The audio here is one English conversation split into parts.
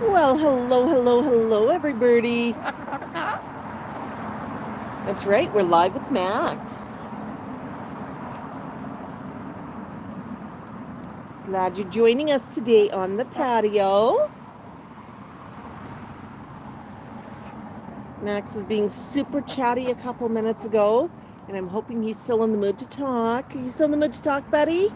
Well, hello, everybody. That's right, we're live with Max. Glad you're joining us today on the patio. Max was being super chatty a couple minutes ago, and I'm hoping he's still in the mood to talk. Are you still in the mood to talk, buddy?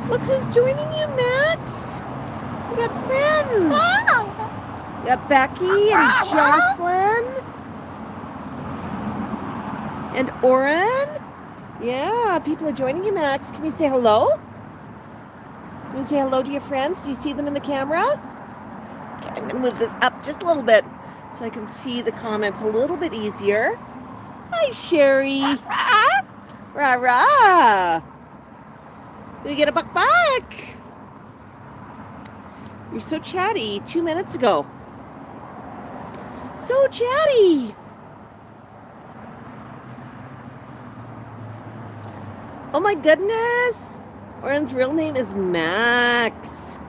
Look who's joining you, Max. We got friends. Wow. We got Becky and Jocelyn. And Oren. Yeah, people are joining you, Max. Can you say hello? Can you say hello to your friends? Do you see them in the camera? Okay, I'm going to move this up just a little bit so I can see the comments a little bit easier. Hi, Sherry. Rah, rah. We get a Bok Bok. You're so chatty 2 minutes ago. So chatty. Oh my goodness. Oren's real name is Max.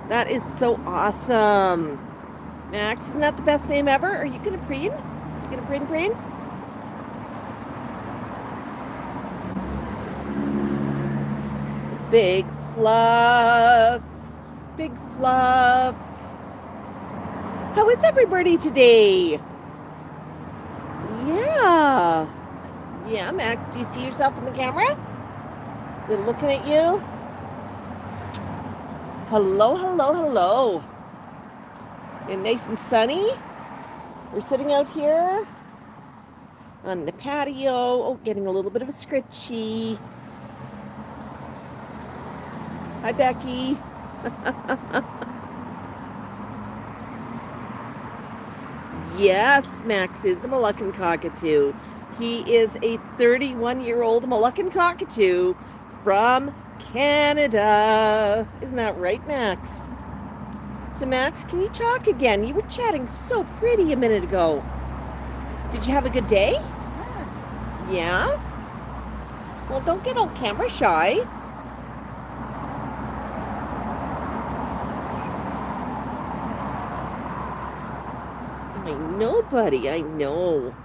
That is so awesome. Max, isn't that the best name ever? Are you going to preen? You going to preen? Big fluff. Big fluff. How is everybody today? Yeah. Yeah, Max, do you see yourself in the camera? They're looking at you. Hello. And nice and sunny. We're sitting out here on the patio. Oh, getting a little bit of a scritchy. Hi, Becky. Yes, Max is a Moluccan cockatoo. He is a 31-year-old Moluccan cockatoo from Canada. Isn't that right, Max? So, Max, can you talk again? You were chatting so pretty a minute ago. Did you have a good day? Yeah? Well, don't get all camera shy. I know, buddy. I know.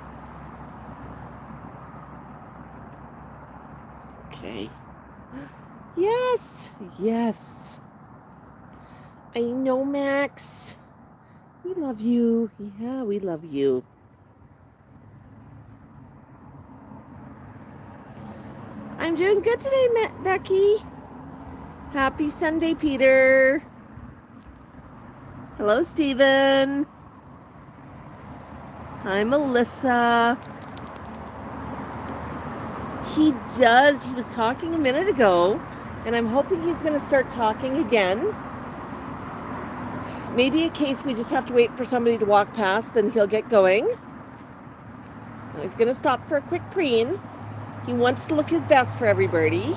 Okay. Yes. I know, Max. We love you. Yeah, we love you. I'm doing good today, Becky. Happy Sunday, Peter. Hello, Stephen. Hi, Melissa. He does. He was talking a minute ago, and I'm hoping he's going to start talking again. Maybe in case we just have to wait for somebody to walk past, then he'll get going. He's going to stop for a quick preen. He wants to look his best for everybody.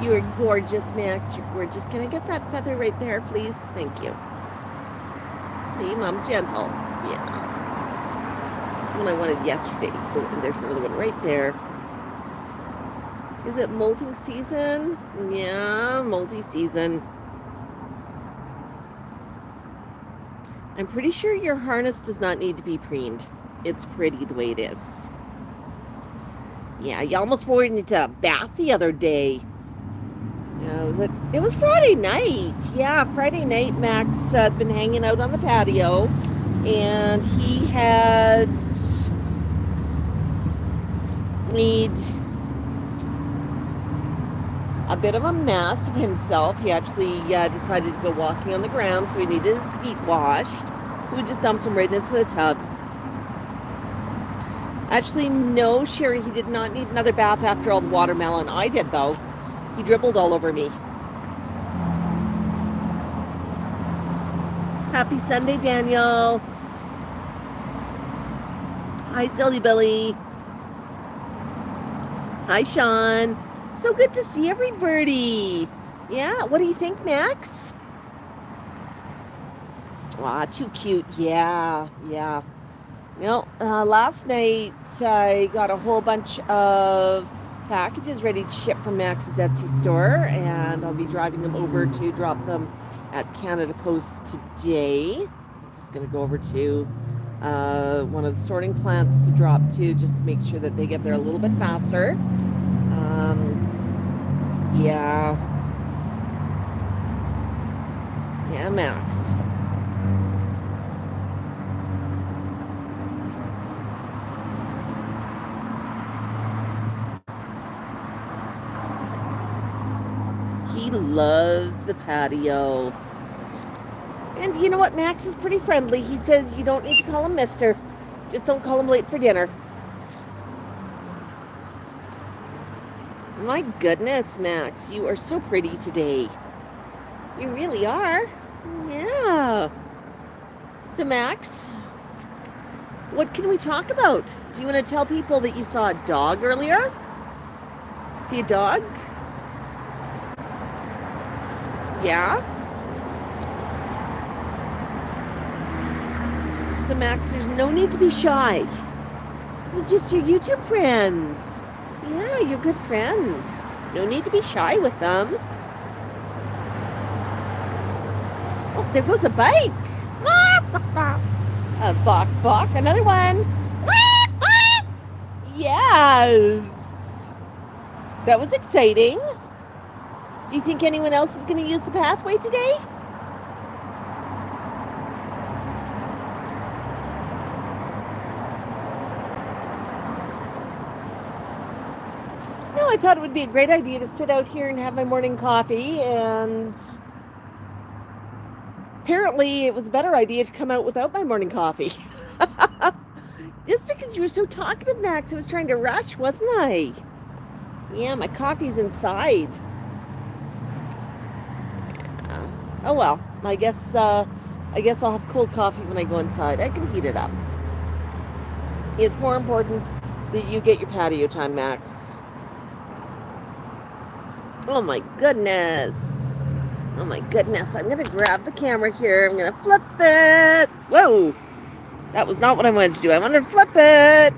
You are gorgeous, Max. You're gorgeous. Can I get that feather right there, please? Thank you. See, Mom's gentle. Yeah. One I wanted yesterday. Oh, and there's another one right there. Is it molting season? Yeah, multi-season. I'm pretty sure your harness does not need to be preened. It's pretty the way it is. Yeah, you almost wore it into a bath the other day. Yeah, it was Friday night. Yeah, Friday night, Max had been hanging out on the patio, and he had made a bit of a mess of himself. He actually decided to go walking on the ground, so he needed his feet washed. So we just dumped him right into the tub. Actually, no, Sherry, he did not need another bath after all the watermelon. I did, though. He dribbled all over me. Happy Sunday, Daniel. Hi, Silly Billy. Hi, Sean. So good to see everybody. Yeah, what do you think, Max? Aw, too cute. Yeah, yeah. Last night I got a whole bunch of packages ready to ship from Max's Etsy store, and I'll be driving them over to drop them at Canada Post today. Just going to go over to one of the sorting plants to drop to, just to make sure that they get there a little bit faster. Yeah. Yeah, Max. He loves the patio. And you know what? Max is pretty friendly. He says you don't need to call him mister. Just don't call him late for dinner. My goodness, Max, you are so pretty today. You really are. Yeah. So, Max, what can we talk about? Do you want to tell people that you saw a dog earlier? See a dog? Yeah? So, Max, there's no need to be shy. They're just your YouTube friends. Yeah, you're good friends. No need to be shy with them. Oh, there goes a bike. A Bok Bok, another one. Yes. That was exciting. Do you think anyone else is going to use the pathway today? No, I thought it would be a great idea to sit out here and have my morning coffee, and apparently it was a better idea to come out without my morning coffee. Just because you were so talkative, Max, I was trying to rush, wasn't I? Yeah, my coffee's inside. Oh well, I guess I'll have cold coffee when I go inside. I can heat it up. It's more important that you get your patio time, Max. Oh my goodness. Oh my goodness. I'm going to grab the camera here. I'm going to flip it. Whoa. That was not what I wanted to do. I wanted to flip it.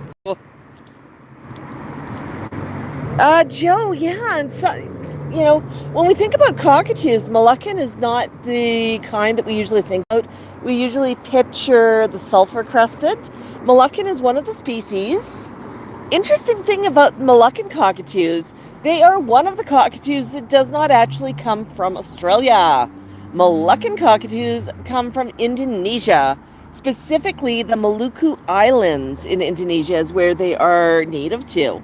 Joe, yeah. And so, when we think about cockatoos, Moluccan is not the kind that we usually think about. We usually picture the sulfur-crested. Moluccan is one of the species. Interesting thing about Moluccan cockatoos, they are one of the cockatoos that does not actually come from Australia. Moluccan cockatoos come from Indonesia. Specifically, the Maluku Islands in Indonesia is where they are native to.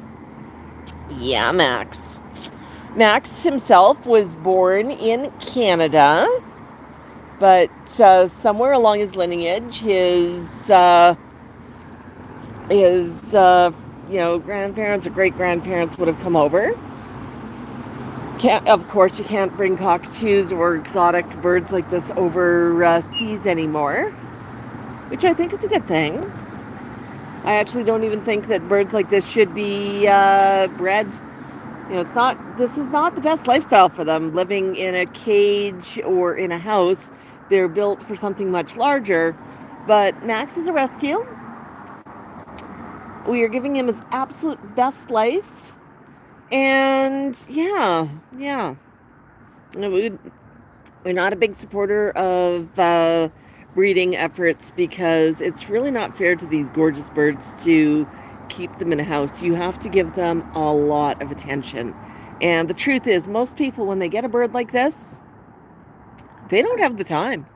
Yeah, Max. Max himself was born in Canada, but somewhere along his lineage, his grandparents or great-grandparents would have come over. Of course, you can't bring cockatoos or exotic birds like this overseas anymore, which I think is a good thing. I actually don't even think that birds like this should be bred. This is not the best lifestyle for them, living in a cage or in a house. They're built for something much larger. But Max is a rescue. We are giving him his absolute best life. And yeah. We're not a big supporter of breeding efforts because it's really not fair to these gorgeous birds to keep them in a house. You have to give them a lot of attention. And the truth is, most people, when they get a bird like this, they don't have the time.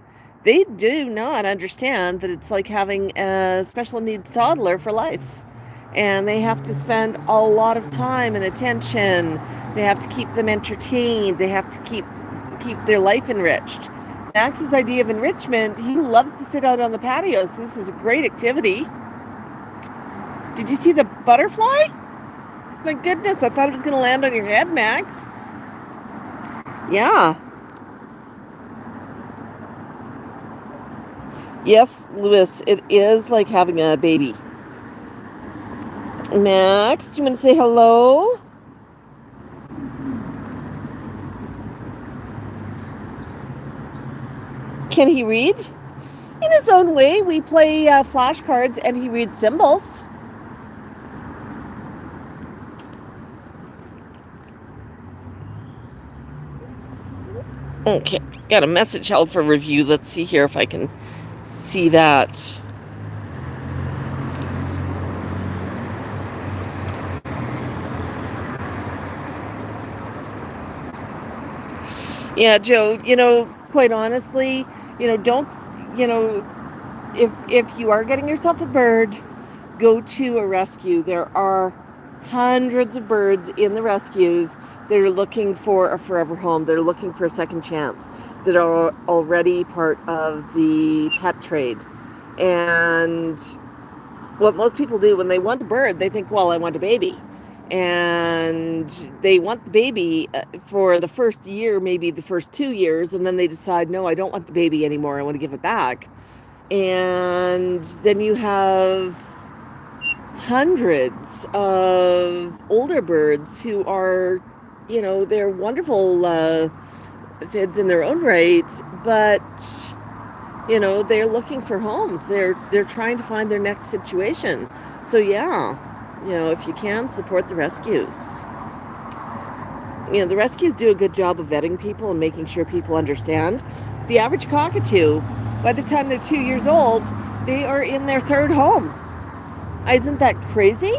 They do not understand that it's like having a special needs toddler for life. And they have to spend a lot of time and attention. They have to keep them entertained. They have to keep their life enriched. Max's idea of enrichment, he loves to sit out on the patio, so this is a great activity. Did you see the butterfly? My goodness, I thought it was going to land on your head, Max. Yeah. Yes, Louis, it is like having a baby. Max, do you want to say hello? Can he read? In his own way. We play flashcards and he reads symbols. Okay, got a message held for review. Let's see here if I can see that. Yeah, Joe, quite honestly, don't, if you are getting yourself a bird, go to a rescue. There are hundreds of birds in the rescues that are looking for a forever home. They're looking for a second chance, that are already part of the pet trade. And what most people do when they want a bird, they think, well, I want a baby. And they want the baby for the first year, maybe the first 2 years, and then they decide, no, I don't want the baby anymore. I want to give it back. And then you have hundreds of older birds who are, they're wonderful vids in their own right, but they're looking for homes. They're trying to find their next situation. So yeah, if you can, support the rescues. The rescues do a good job of vetting people and making sure people understand. The average cockatoo, by the time they're 2 years old, they are in their third home. Isn't that crazy?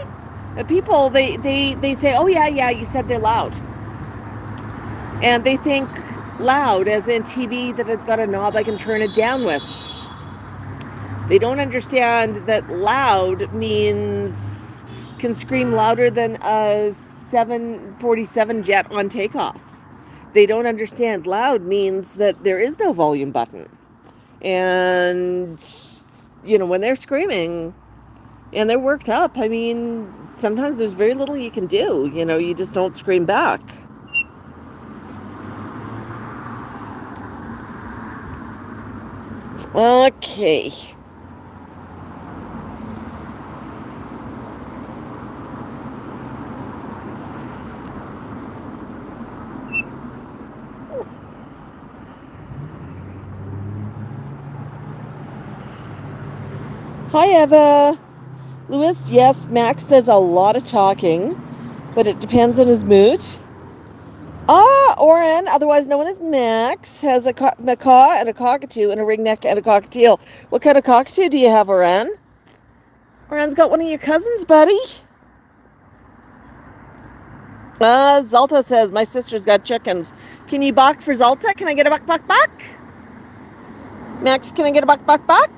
People, they say, oh yeah, you said they're loud. And they think loud as in TV that it's got a knob I can turn it down with. They don't understand that loud means can scream louder than a 747 jet on takeoff. They don't understand loud means that there is no volume button. And, when they're screaming and they're worked up, sometimes there's very little you can do. You just don't scream back. Okay. Hi, Eva. Louis, yes, Max does a lot of talking, but it depends on his mood. Oren, otherwise known as Max, has a macaw and a cockatoo and a ringneck and a cockatiel. What kind of cockatoo do you have, Oren? Oren's got one of your cousins, buddy. Zalta says, my sister's got chickens. Can you balk for Zalta? Can I get a buck, buck, buck? Max, can I get a buck, buck, buck?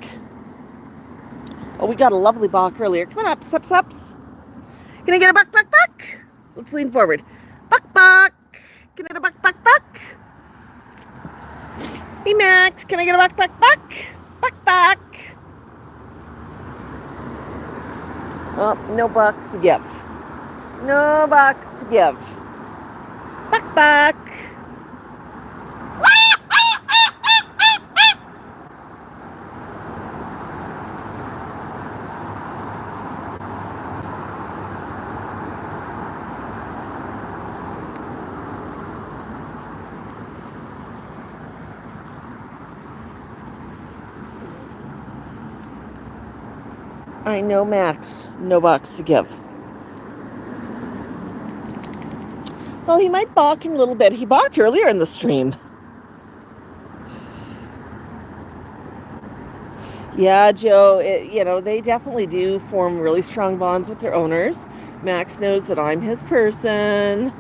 Oh, we got a lovely balk earlier. Come on up, sup, sups. Can I get a buck, buck, buck? Let's lean forward. Buck, buck. Can I get a buck, buck, buck? Hey, Max, can I get a buck, buck, buck? Buck, buck. Oh, no bucks to give. No bucks to give. Buck, buck. I know Max, no bucks to give. Well, he might balk in a little bit. He balked earlier in the stream. Yeah, Joe, they definitely do form really strong bonds with their owners. Max knows that I'm his person.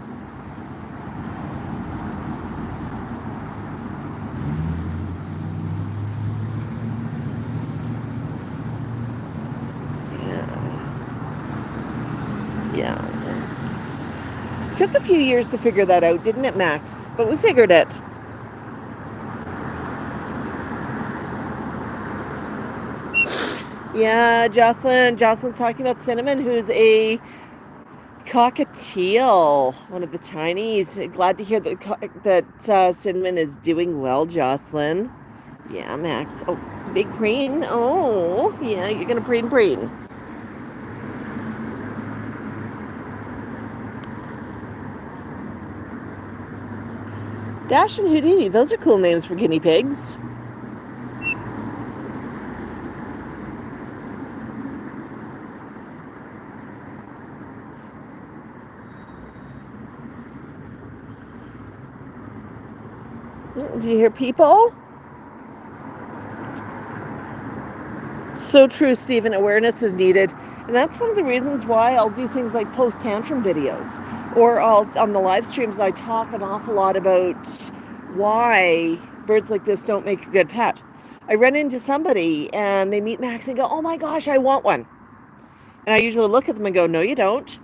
Yeah. Took a few years to figure that out, didn't it, Max? But we figured it. Yeah, Jocelyn's talking about Cinnamon, who's a cockatiel, one of the tinies. Glad to hear that Cinnamon is doing well, Jocelyn. Yeah, Max. Oh, big preen. Oh, yeah, you're going to preen. Dash and Houdini, those are cool names for guinea pigs. Do you hear people? So true, Stephen. Awareness is needed. And that's one of the reasons why I'll do things like post tantrum videos. Or on the live streams, I talk an awful lot about why birds like this don't make a good pet. I run into somebody and they meet Max and go, "Oh my gosh, I want one." And I usually look at them and go, "No, you don't."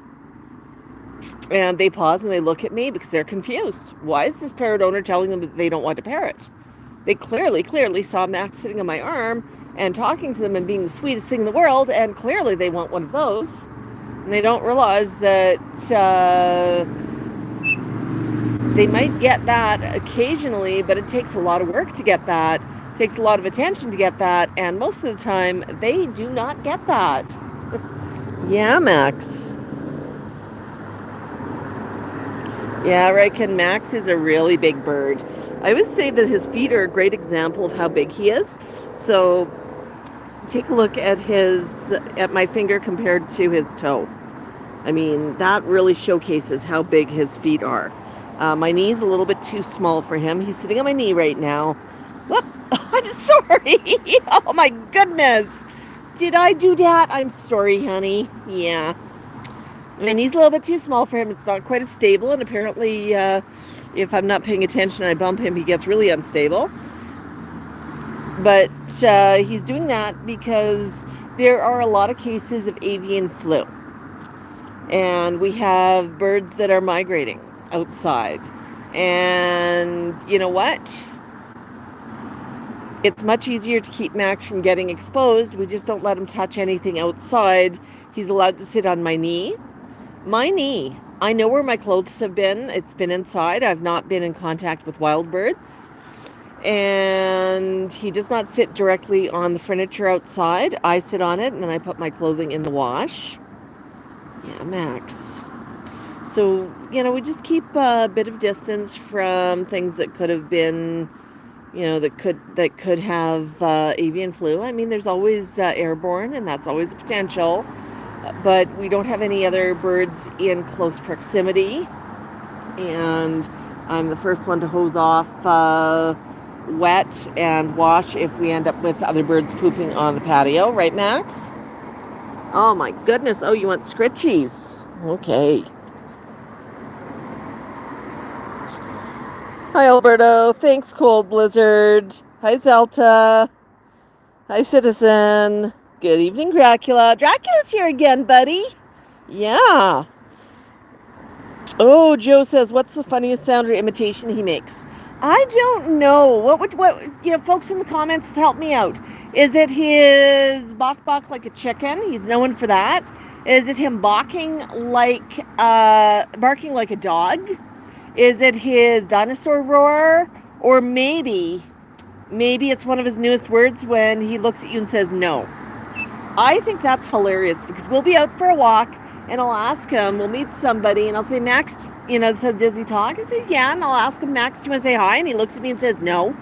And they pause and they look at me because they're confused. Why is this parrot owner telling them that they don't want a parrot? They clearly saw Max sitting on my arm and talking to them and being the sweetest thing in the world, and clearly they want one of those. And they don't realize that they might get that occasionally, but it takes a lot of work to get that. It takes a lot of attention to get that, and most of the time, they do not get that. Yeah, Max. Yeah, right, Ken. Max is a really big bird. I would say that his feet are a great example of how big he is. So take a look at my finger compared to his toe. I mean, that really showcases how big his feet are. My knee's a little bit too small for him. He's sitting on my knee right now. Whoop! I'm sorry. Oh my goodness. Did I do that? I'm sorry, honey. Yeah. My knee's a little bit too small for him. It's not quite as stable, and apparently if I'm not paying attention and I bump him, he gets really unstable. But he's doing that because there are a lot of cases of avian flu. And we have birds that are migrating outside. And you know what? It's much easier to keep Max from getting exposed. We just don't let him touch anything outside. He's allowed to sit on my knee. My knee. I know where my clothes have been. It's been inside. I've not been in contact with wild birds. And he does not sit directly on the furniture outside. I sit on it and then I put my clothing in the wash. Yeah, Max. So, we just keep a bit of distance from things that could have been, that could have avian flu. I mean, there's always airborne, and that's always a potential. But we don't have any other birds in close proximity. And I'm the first one to hose off wet and wash if we end up with other birds pooping on the patio. Right, Max? Oh, my goodness. Oh, you want scritchies. Okay. Hi, Alberto. Thanks, Cold Blizzard. Hi, Zelta. Hi, Citizen. Good evening, Dracula. Dracula's here again, buddy. Yeah. Oh, Joe says, what's the funniest sound or imitation he makes? I don't know. What, folks in the comments, help me out. Is it his bok bok like a chicken? He's known for that. Is it him barking like a dog? Is it his dinosaur roar? Or maybe it's one of his newest words when he looks at you and says no. I think that's hilarious because we'll be out for a walk and I'll ask him, we'll meet somebody and I'll say, Max, so does he talk? He says, yeah. And I'll ask him, Max, do you want to say hi? And he looks at me and says, no.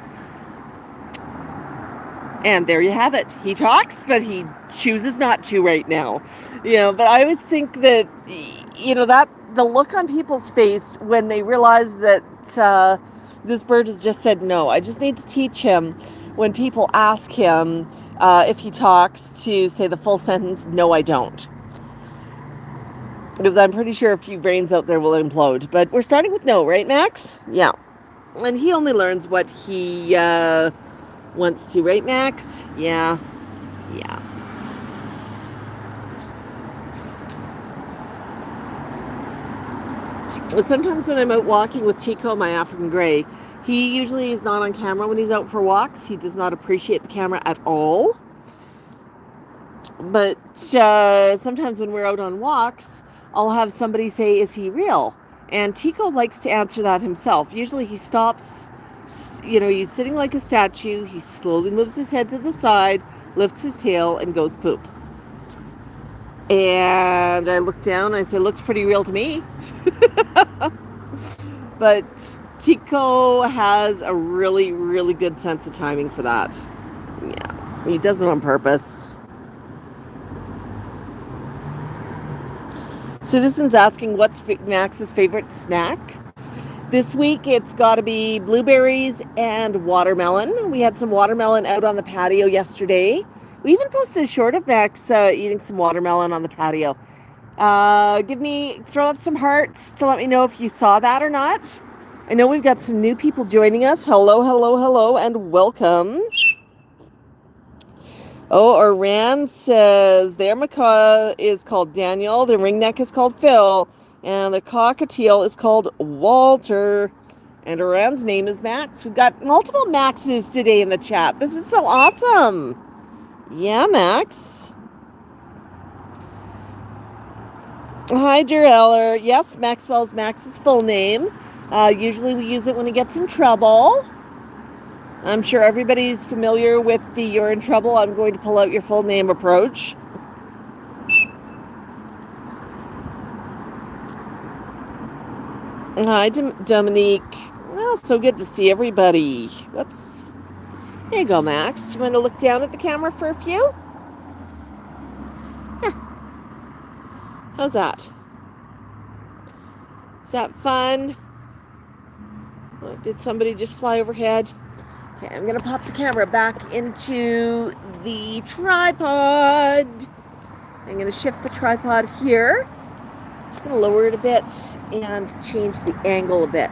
And there you have it. He talks, but he chooses not to right now. But I always think that, that the look on people's face when they realize that this bird has just said no. I just need to teach him when people ask him if he talks to say the full sentence, no, I don't. Because I'm pretty sure a few brains out there will implode. But we're starting with no, right, Max? Yeah. And he only learns what he wants to, right, Max? Yeah. Yeah. Sometimes when I'm out walking with Tico, my African Grey, he usually is not on camera when he's out for walks. He does not appreciate the camera at all. But sometimes when we're out on walks, I'll have somebody say, is he real? And Tico likes to answer that himself. Usually he stops, he's sitting like a statue. He slowly moves his head to the side, lifts his tail, and goes poop. And I look down and I say, looks pretty real to me. But Tico has a really, really good sense of timing for that. Yeah, he does it on purpose. Citizens asking what's Max's favorite snack. This week, it's got to be blueberries and watermelon. We had some watermelon out on the patio yesterday. We even posted a short of Max eating some watermelon on the patio. Throw up some hearts to let me know if you saw that or not. I know we've got some new people joining us. Hello, hello, hello, and welcome. Oh, Oran says their macaw is called Daniel, the ringneck is called Phil, and the cockatiel is called Walter. And Oran's name is Max. We've got multiple Maxes today in the chat. This is so awesome. Yeah, Max. Hi, dear Eller. Yes, Maxwell's Max's full name. Usually we use it when he gets in trouble. I'm sure everybody's familiar with the "you're in trouble, I'm going to pull out your full name" approach. Hi, Dominique. Oh, so good to see everybody. Whoops. There you go, Max. You want to look down at the camera for a few? Here. How's that? Is that fun? Did somebody just fly overhead? Okay, I'm going to pop the camera back into the tripod. I'm going to shift the tripod here. Just going to lower it a bit and change the angle a bit.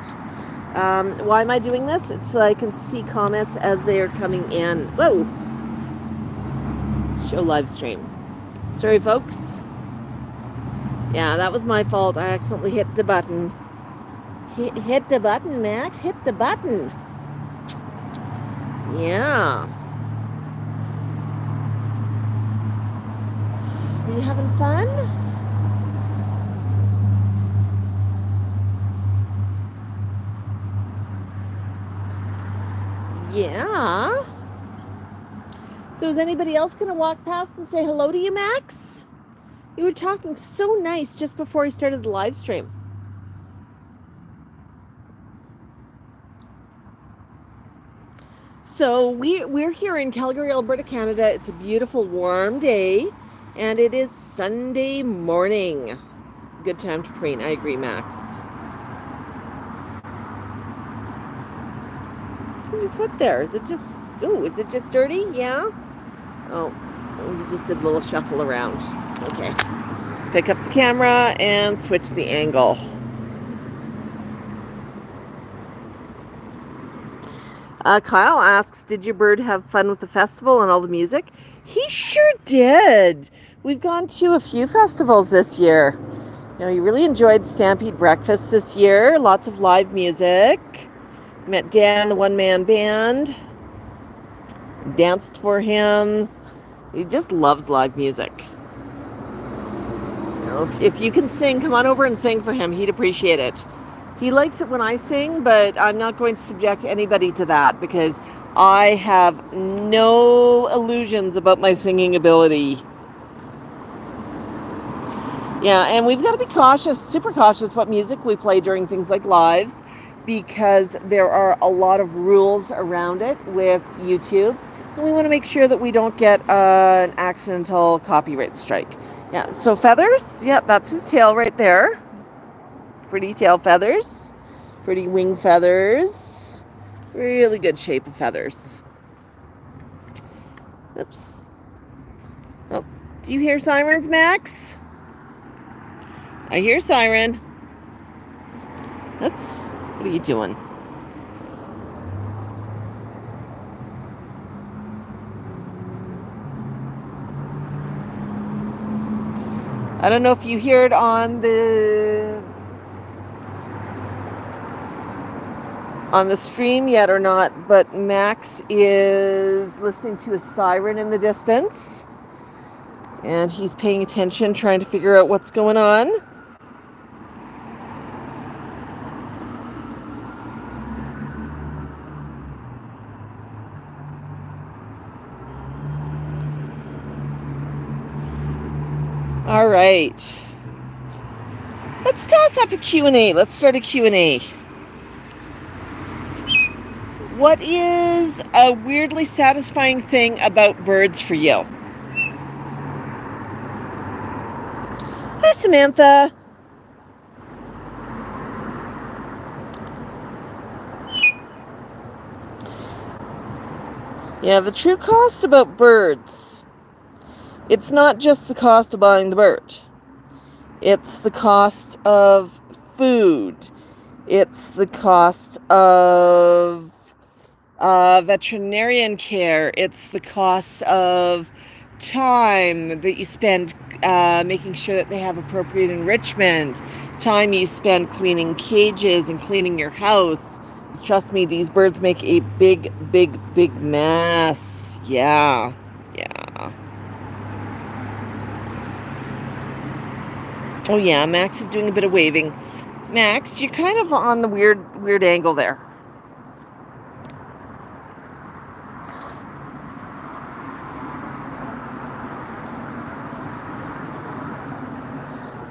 Why am I doing this? It's so I can see comments as they are coming in. Whoa! Show live stream. Sorry, folks. Yeah, that was my fault. I accidentally hit the button. Hit the button, Max. Hit the button. Yeah. Are you having fun? Yeah. So is anybody else going to walk past and say hello to you, Max? You were talking so nice just before he started the live stream. So we're here in Calgary, Alberta, Canada. It's a beautiful, warm day, and it is Sunday morning. Good time to preen. I agree, Max. Where's your foot there? Is it just dirty? Yeah? Oh, you just did a little shuffle around. Okay. Pick up the camera and switch the angle. Kyle asks, did your bird have fun with the festival and all the music? He sure did. We've gone to a few festivals this year. You know, he really enjoyed Stampede Breakfast this year. Lots of live music. Met Dan, the one-man band. Danced for him. He just loves live music. You know, if you can sing, come on over and sing for him. He'd appreciate it. He likes it when I sing, but I'm not going to subject anybody to that because I have no illusions about my singing ability. Yeah, and we've got to be cautious, super cautious what music we play during things like lives because there are a lot of rules around it with YouTube. And we want to make sure that we don't get an accidental copyright strike. Yeah, so feathers. Yeah, that's his tail right there. Pretty tail feathers, pretty wing feathers, really good shape of feathers. Oops. Oh, do you hear sirens, Max? I hear siren. Oops, what are you doing? I don't know if you hear it on the stream yet or not, but Max is listening to a siren in the distance and he's paying attention, trying to figure out what's going on. All right, let's toss up a Q&A. Let's start a Q&A. What is a weirdly satisfying thing about birds for you? Hi, Samantha. Yeah, the true cost about birds, it's not just the cost of buying the bird. It's the cost of food. It's the cost of veterinarian care. It's the cost of time that you spend making sure that they have appropriate enrichment, time you spend cleaning cages and cleaning your house. Trust me, these birds make a big, big, big mess. Yeah, yeah. Oh yeah, Max is doing a bit of waving. Max, you're kind of on the weird angle there.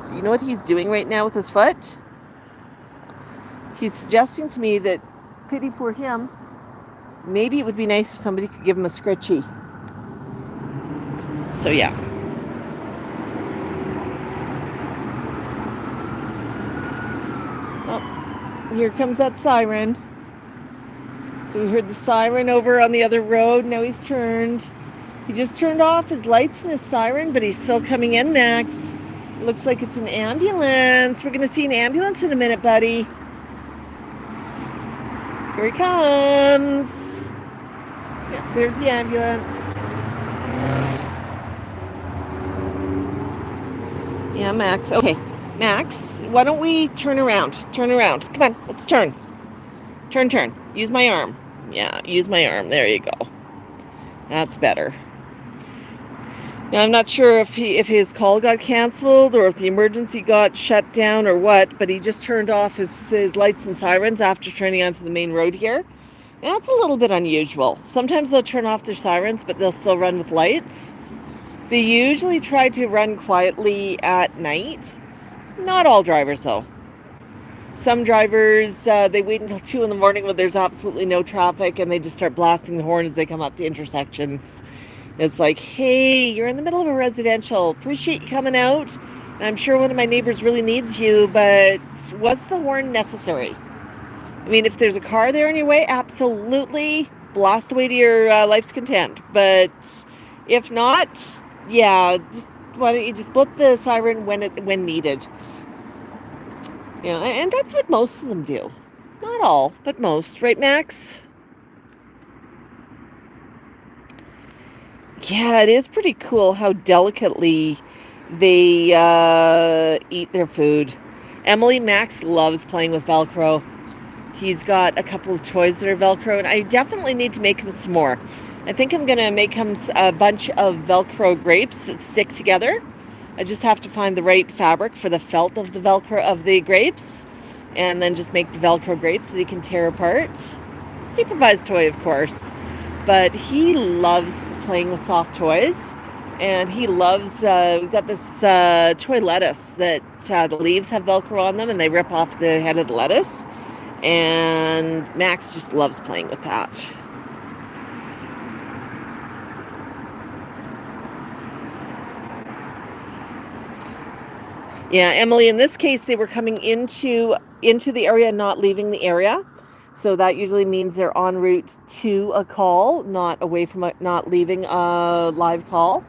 So you know what he's doing right now with his foot? He's suggesting to me that, pity poor him, maybe it would be nice if somebody could give him a scritchy. So yeah. Oh, here comes that siren. So we heard the siren over on the other road. Now he's turned. He just turned off his lights and his siren, but he's still coming in, Max. It looks like it's an ambulance. We're going to see an ambulance in a minute, buddy. Here he comes. Yeah, there's the ambulance. Yeah, Max. Okay, Max, why don't we turn around? Turn around. Come on, let's turn. Turn. Use my arm. Yeah, use my arm. There you go. That's better. Now, I'm not sure if his call got canceled or if the emergency got shut down or what, but he just turned off his lights and sirens after turning onto the main road here. And that's a little bit unusual. Sometimes they'll turn off their sirens, but they'll still run with lights. They usually try to run quietly at night. Not all drivers, though. Some drivers, they wait until 2 in the morning when there's absolutely no traffic, and they just start blasting the horn as they come up to intersections. It's like, hey, you're in the middle of a residential. Appreciate you coming out. And I'm sure one of my neighbors really needs you, but was the horn necessary? I mean, if there's a car there in your way, absolutely blast away to your life's content. But if not, yeah, just, why don't you just blip the siren when needed? Yeah, and that's what most of them do. Not all, but most, right, Max? Yeah, it is pretty cool how delicately they eat their food. Emily, Max loves playing with Velcro. He's got a couple of toys that are Velcro, and I definitely need to make him some more. I think I'm going to make him a bunch of Velcro grapes that stick together. I just have to find the right fabric for the felt of the Velcro of the grapes, and then just make the Velcro grapes that he can tear apart. Supervised toy, of course. But he loves playing with soft toys, and he loves, we've got this toy lettuce that the leaves have Velcro on them, and they rip off the head of the lettuce, and Max just loves playing with that. Yeah, Emily, in this case, they were coming into the area, not leaving the area. So that usually means they're en route to a call, not leaving a live call.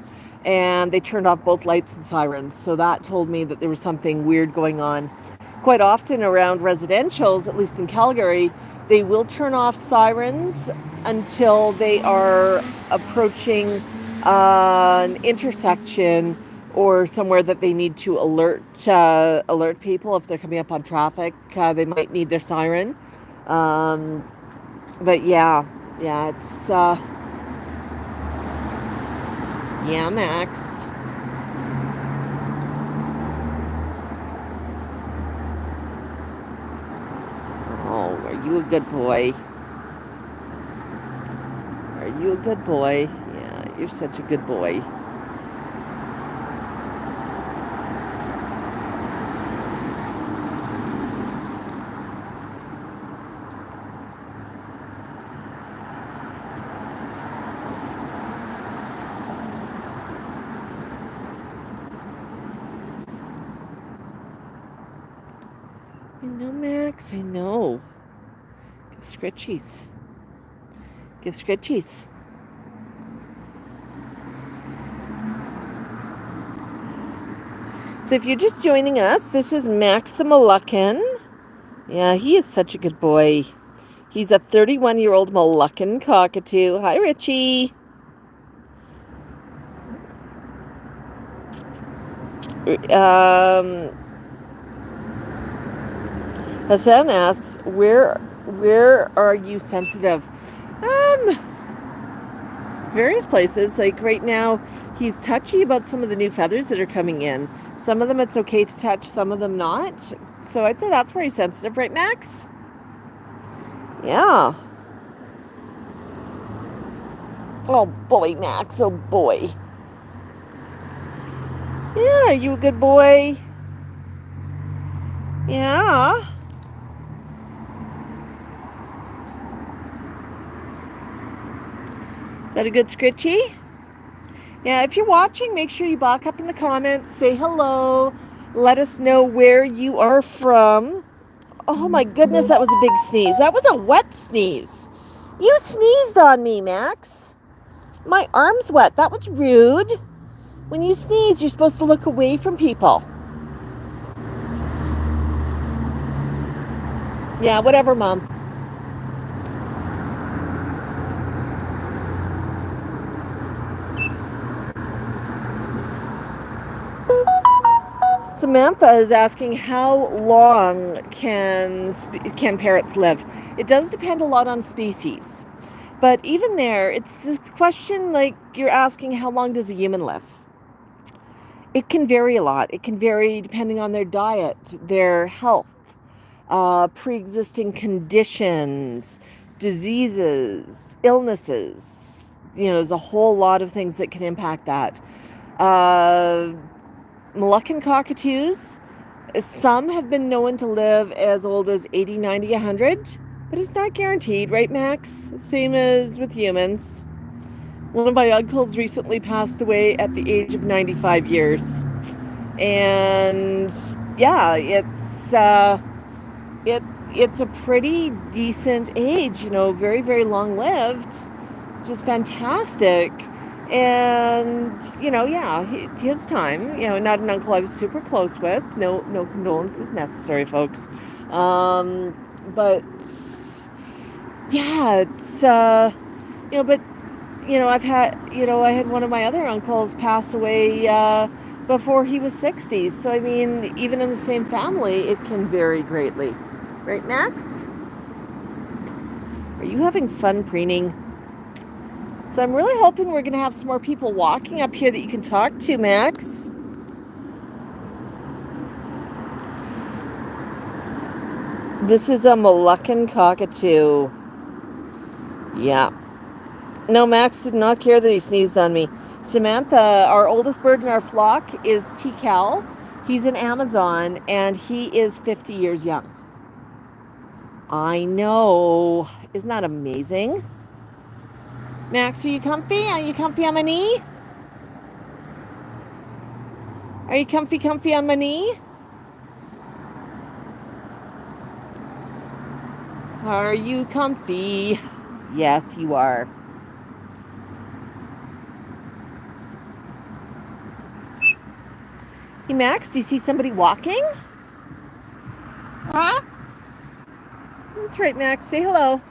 And they turned off both lights and sirens. So that told me that there was something weird going on. Quite often around residentials, at least in Calgary, they will turn off sirens until they are approaching an intersection or somewhere that they need to alert people if they're coming up on traffic. They might need their siren. But yeah, it's yeah, Max. Oh, are you a good boy? Are you a good boy? Yeah, you're such a good boy. I know, Max, I know. Give scritchies. Give scritchies. So if you're just joining us, this is Max the Moluccan. Yeah, he is such a good boy. He's a 31-year-old Moluccan cockatoo. Hi, Richie. Hassan asks, where are you sensitive? Various places. Like right now, he's touchy about some of the new feathers that are coming in. Some of them it's okay to touch, some of them not. So I'd say that's where he's sensitive, right, Max? Yeah. Oh boy, Max, oh boy. Yeah, are you a good boy? Yeah. Is that a good scritchy? Yeah, if you're watching, make sure you block up in the comments, say hello, let us know where you are from. Oh my goodness, that was a big sneeze. That was a wet sneeze. You sneezed on me, Max. My arm's wet. That was rude. When you sneeze, you're supposed to look away from people. Yeah, whatever, Mom. Samantha is asking, how long can parrots live? It does depend a lot on species. But even there, it's this question like you're asking, how long does a human live? It can vary a lot. It can vary depending on their diet, their health, pre-existing conditions, diseases, illnesses. There's a whole lot of things that can impact that. Moluccan cockatoos, some have been known to live as old as 80, 90, 100, but it's not guaranteed, right, Max? Same as with humans. One of my uncles recently passed away at the age of 95 years. And yeah, it's a pretty decent age, very, very long-lived, just fantastic. And, yeah, his time, not an uncle I was super close with. No condolences necessary, folks. But, yeah, it's, but, I had one of my other uncles pass away before he was 60. So, I mean, even in the same family, it can vary greatly. Right, Max? Are you having fun preening? So I'm really hoping we're going to have some more people walking up here that you can talk to, Max. This is a Moluccan cockatoo. Yeah. No, Max did not care that he sneezed on me. Samantha, our oldest bird in our flock, is Tikal. He's an Amazon, and he is 50 years young. I know. Isn't that amazing? Max, are you comfy? Are you comfy on my knee? Are you comfy on my knee? Are you comfy? Yes, you are. Hey, Max, do you see somebody walking? Huh? That's right, Max. Say hello.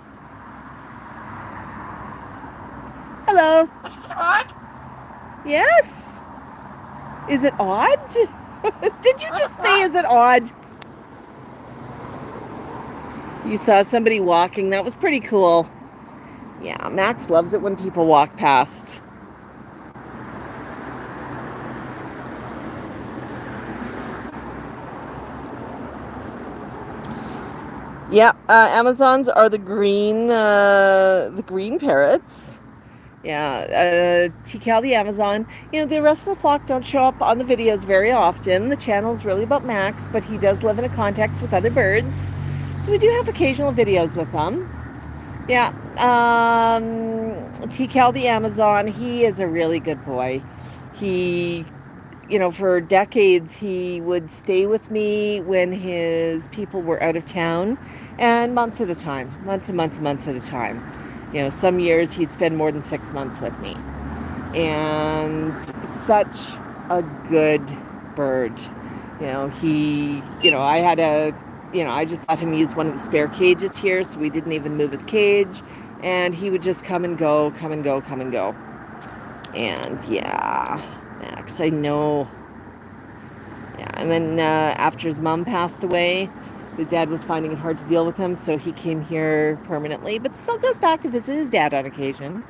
Hello. Odd? Yes. Is it odd? Did you just say, is it odd? You saw somebody walking. That was pretty cool. Yeah, Max loves it when people walk past. Yeah, Amazons are the green parrots. Yeah, Tikal the Amazon. The rest of the flock don't show up on the videos very often. The channel is really about Max, but he does live in a context with other birds. So we do have occasional videos with them. Yeah, Tikal the Amazon, he is a really good boy. He, for decades, he would stay with me when his people were out of town, and months at a time, months at a time. Some years he'd spend more than 6 months with me. And such a good bird. I had I just let him use one of the spare cages here, so we didn't even move his cage. And he would just come and go, come and go, come and go. And yeah, Max, I know. Yeah, and then after his mom passed away, his dad was finding it hard to deal with him, so he came here permanently, but still goes back to visit his dad on occasion.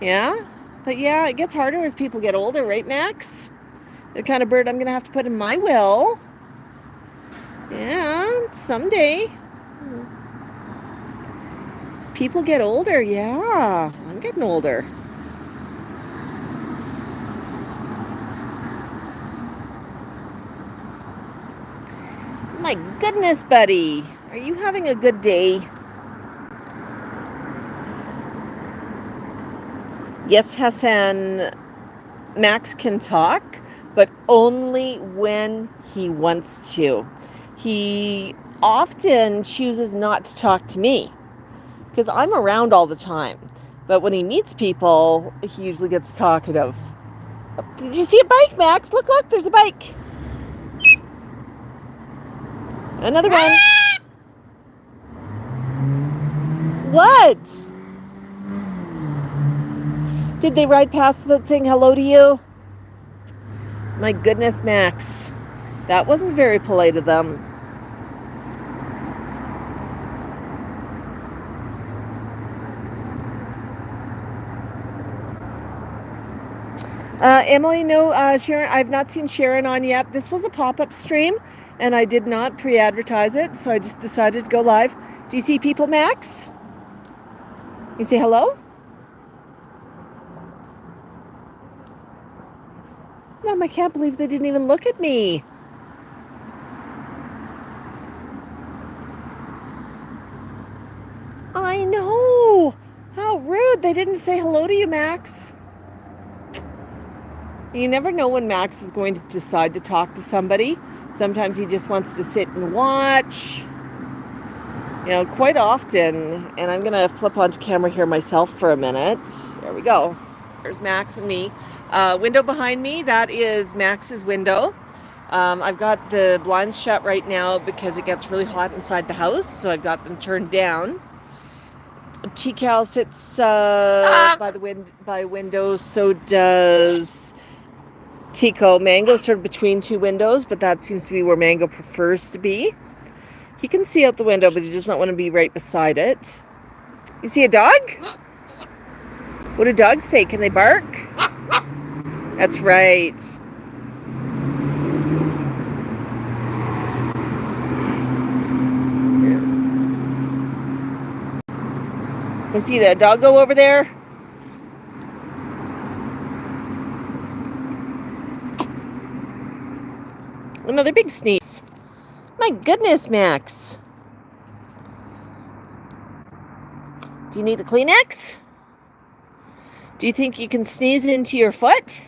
Yeah, but yeah, it gets harder as people get older, right, Max? The kind of bird I'm going to have to put in my will. Yeah, someday. As people get older, yeah, I'm getting older. My goodness, buddy. Are you having a good day? Yes, Hassan, Max can talk, but only when he wants to. He often chooses not to talk to me because I'm around all the time. But when he meets people, he usually gets talkative. Did you see a bike, Max? Look, there's a bike. Another one. What? Did they ride past without saying hello to you? My goodness, Max. That wasn't very polite of them. Emily, no, Sharon, I've not seen Sharon on yet. This was a pop-up stream, and I did not pre-advertise it, so I just decided to go live. Do you see people, Max? You say hello? Mom, I can't believe they didn't even look at me. I know. How rude. They didn't say hello to you, Max. You never know when Max is going to decide to talk to somebody. Sometimes he just wants to sit and watch. Quite often, and I'm going to flip onto camera here myself for a minute. There we go. There's Max and me. Window behind me, that is Max's window. I've got the blinds shut right now because it gets really hot inside the house, so I've got them turned down. T-Cal sits by window, so does Tico. Mango's sort of between two windows, but that seems to be where Mango prefers to be. He can see out the window, but he does not want to be right beside it. You see a dog? What do dogs say? Can they bark? That's right. You see the doggo over there? Another big sneeze. My goodness, Max. Do you need a Kleenex? Do you think you can sneeze into your foot?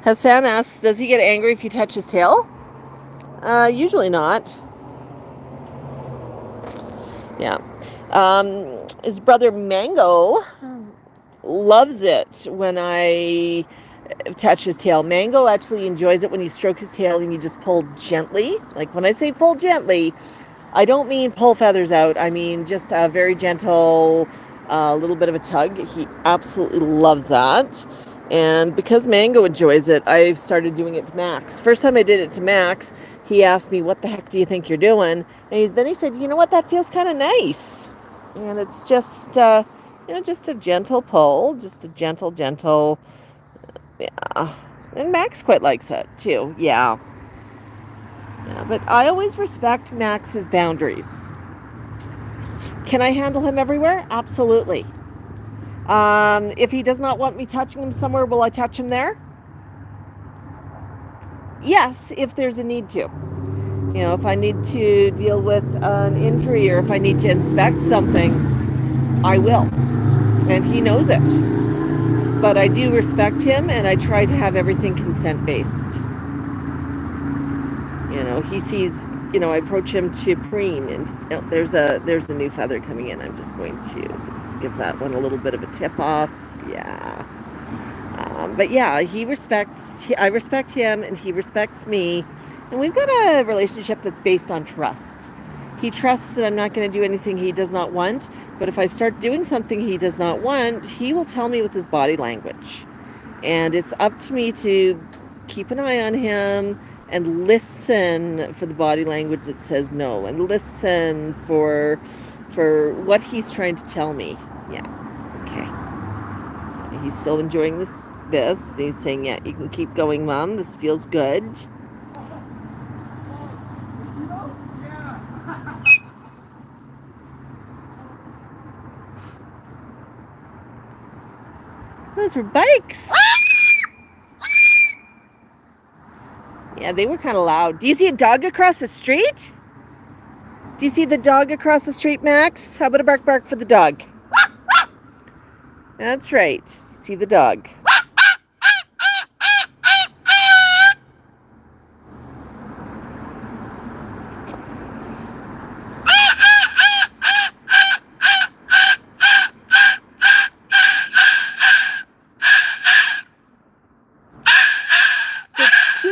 Hassan asks, does he get angry if you touch his tail? Usually not. Yeah. His brother Mango loves it when I touch his tail. Mango actually enjoys it when you stroke his tail and you just pull gently. Like when I say pull gently, I don't mean pull feathers out. I mean just a very gentle, little bit of a tug. He absolutely loves that. And because Mango enjoys it, I've started doing it to Max. First time I did it to Max, he asked me, what the heck do you think you're doing? And then he said, you know what, that feels kind of nice. And it's just, just a gentle pull, just a gentle, yeah. And Max quite likes it too, yeah. Yeah, but I always respect Max's boundaries. Can I handle him everywhere? Absolutely. If he does not want me touching him somewhere, will I touch him there? Yes, if there's a need to. If I need to deal with an injury or if I need to inspect something, I will. And he knows it. But I do respect him and I try to have everything consent-based. He sees, I approach him to preen and there's a new feather coming in. I'm just going to give that one a little bit of a tip off. Yeah. But yeah, I respect him and he respects me. And we've got a relationship that's based on trust. He trusts that I'm not going to do anything he does not want. But if I start doing something he does not want, he will tell me with his body language. And it's up to me to keep an eye on him and listen for the body language that says no, and listen for what he's trying to tell me. Yeah. Okay. He's still enjoying this. He's saying, yeah, you can keep going, Mom. This feels good. Those were bikes. Yeah, they were kind of loud. Do you see a dog across the street? Do you see the dog across the street, Max? How about a bark bark for the dog? That's right. See the dog.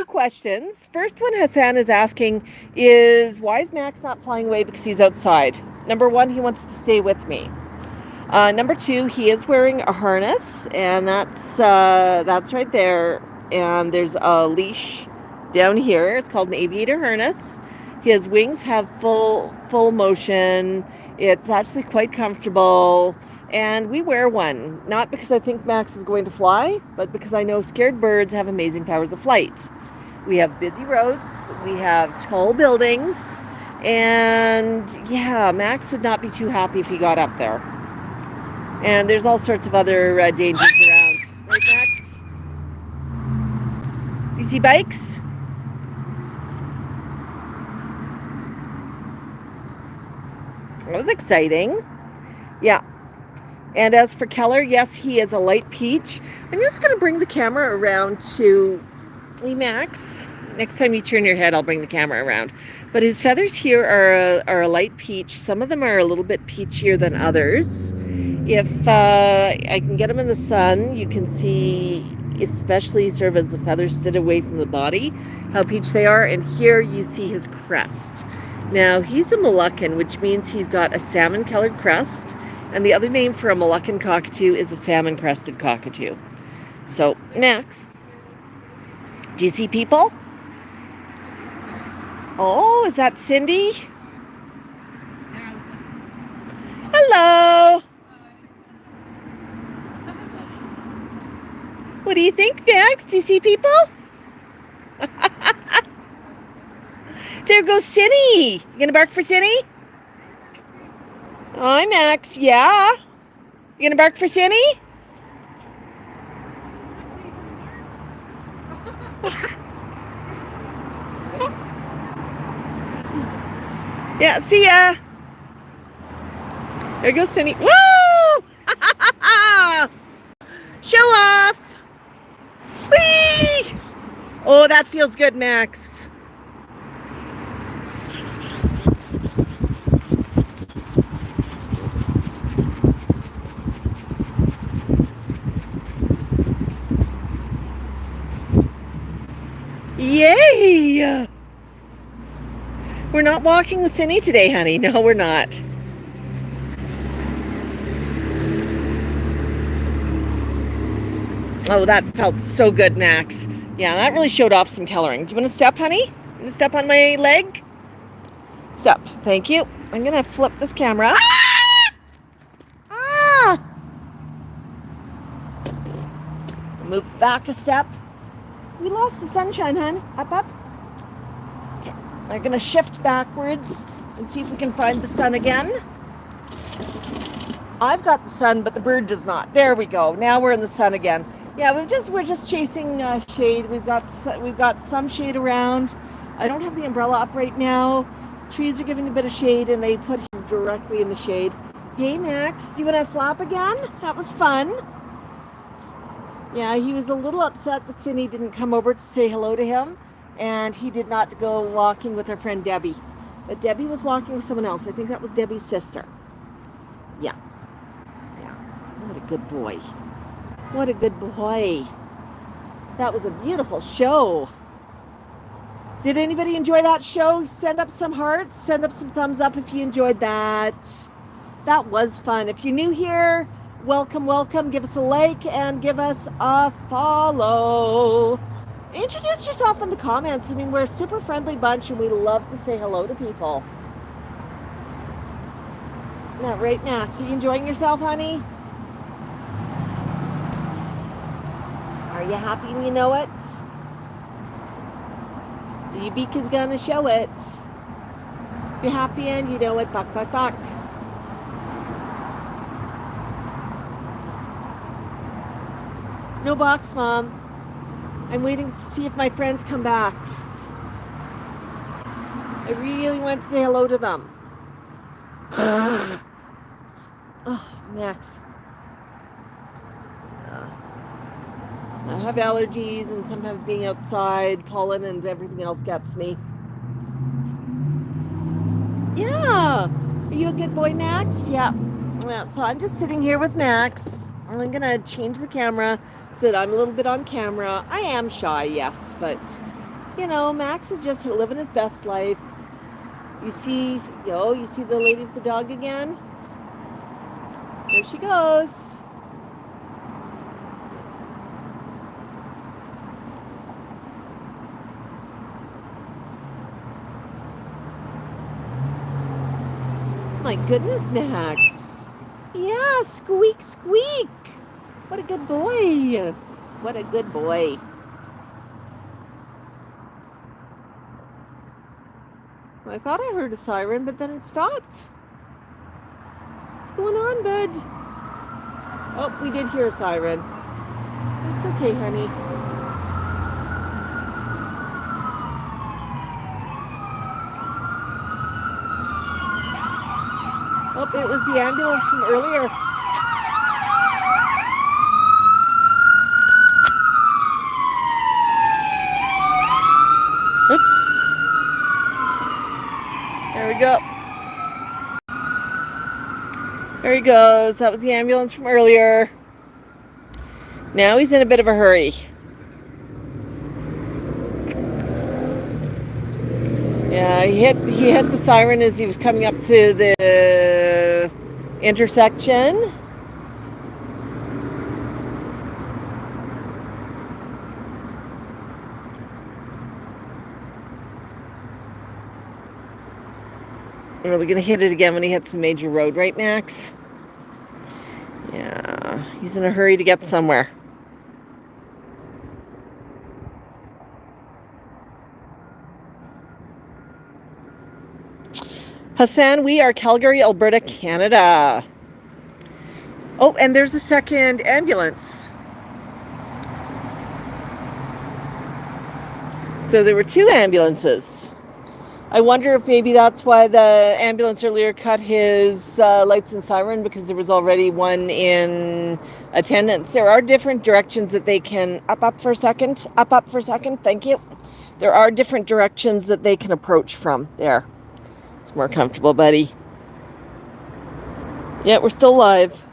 Questions. First one Hassan is asking is, why is Max not flying away because he's outside? Number one, he wants to stay with me. Number two, he is wearing a harness, and that's right there. And there's a leash down here. It's called an aviator harness. His wings have full motion. It's actually quite comfortable. And we wear one, not because I think Max is going to fly, but because I know scared birds have amazing powers of flight. We have busy roads, we have tall buildings, and yeah, Max would not be too happy if he got up there. And there's all sorts of other dangers around. Right, Max? You see bikes? That was exciting. Yeah. And as for Keller, yes, he is a light peach. I'm just going to bring the camera around to Max. Next time you turn your head, I'll bring the camera around. But his feathers here are a light peach. Some of them are a little bit peachier than others. If I can get them in the sun, you can see, especially sort of as the feathers sit away from the body, how peach they are. And here you see his crest. Now, he's a Moluccan, which means he's got a salmon-colored crest. And the other name for a Moluccan cockatoo is a salmon-crested cockatoo. So, Max, do you see people? Oh, is that Cindy? Hello. What do you think, Max? Do you see people? There goes Cindy. You gonna bark for Cindy? Hi, Max. Yeah. You gonna bark for Cindy? Yeah, see ya. There goes Cindy. Woo! Show off. Whee! Oh, that feels good, Max. Yay! We're not walking with Cindy today, honey. No, we're not. Oh, that felt so good, Max. Yeah, that really showed off some coloring. Do you want to step, honey? You want to step on my leg? Step. Thank you. I'm going to flip this camera. Ah! Move back a step. We lost the sunshine, hon. Up, up. Okay. I'm going to shift backwards and see if we can find the sun again. I've got the sun, but the bird does not. There we go. Now we're in the sun again. Yeah, we're just chasing shade. We've got some shade around. I don't have the umbrella up right now. Trees are giving a bit of shade, and they put him directly in the shade. Hey, Max, do you want to flap again? That was fun. Yeah, he was a little upset that Cindy didn't come over to say hello to him, and he did not go walking with our friend Debbie. But Debbie was walking with someone else. I think that was Debbie's sister. Yeah. good boy. What a good boy. That was a beautiful show. Did anybody enjoy that show? Send up some hearts. Send up some thumbs up if you enjoyed that. That was fun. If you're new here, welcome, welcome. Give us a like and give us a follow. Introduce yourself in the comments. I mean, we're a super friendly bunch and we love to say hello to people. Isn't that right, Max? Are you enjoying yourself, honey? Are you happy and you know it? Your beak is gonna show it. You're happy and you know it. Bok, bok, bok. No box, Mom. I'm waiting to see if my friends come back. I really want to say hello to them. Oh, Max. I have allergies and sometimes being outside, pollen and everything else gets me. Yeah. Are you a good boy, Max? Yeah. So I'm just sitting here with Max. I'm going to change the camera so that I'm a little bit on camera. I am shy, yes, but, you know, Max is just living his best life. You see the lady with the dog again? There she goes. My goodness, Max. Yeah, squeak, squeak. What a good boy. What a good boy. I thought I heard a siren, but then it stopped. What's going on, bud? Oh, we did hear a siren. It's okay, honey. Oh, it was the ambulance from earlier. Oops. There we go. There he goes. That was the ambulance from earlier. Now he's in a bit of a hurry. Yeah, he hit the siren as he was coming up to the intersection. We're really gonna hit it again when he hits the major road, right, Max? Yeah, he's in a hurry to get somewhere. Hassan, we are Calgary, Alberta, Canada. Oh, and there's a second ambulance. So there were two ambulances. I wonder if maybe that's why the ambulance earlier cut his lights and siren, because there was already one in attendance. There are different directions that they can... Up for a second. Up for a second. Thank you. There are different directions that they can approach from. There. It's more comfortable, buddy. Yeah, we're still live.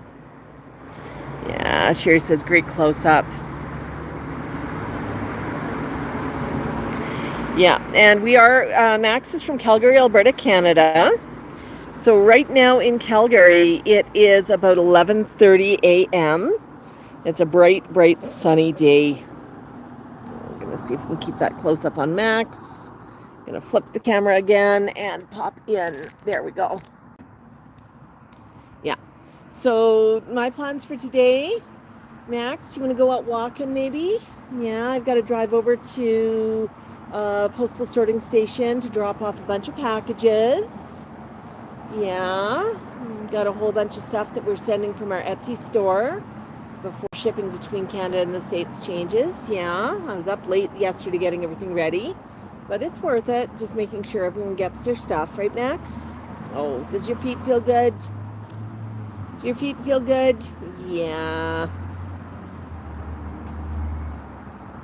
Yeah, Sherry says great close-up. Yeah, and we are, Max is from Calgary, Alberta, Canada. So right now in Calgary, it is about 11:30 a.m. It's a bright, bright, sunny day. I'm going to see if we can keep that close up on Max. I'm going to flip the camera again and pop in. There we go. Yeah. So my plans for today, Max, you want to go out walking maybe? Yeah, I've got to drive over to postal sorting station to drop off a bunch of packages. Yeah, got a whole bunch of stuff that we're sending from our Etsy store before shipping between Canada and the States changes. Yeah, I was up late yesterday getting everything ready, but it's worth it, just making sure everyone gets their stuff, right, Max? Oh, does your feet feel good? Do your feet feel good? Yeah.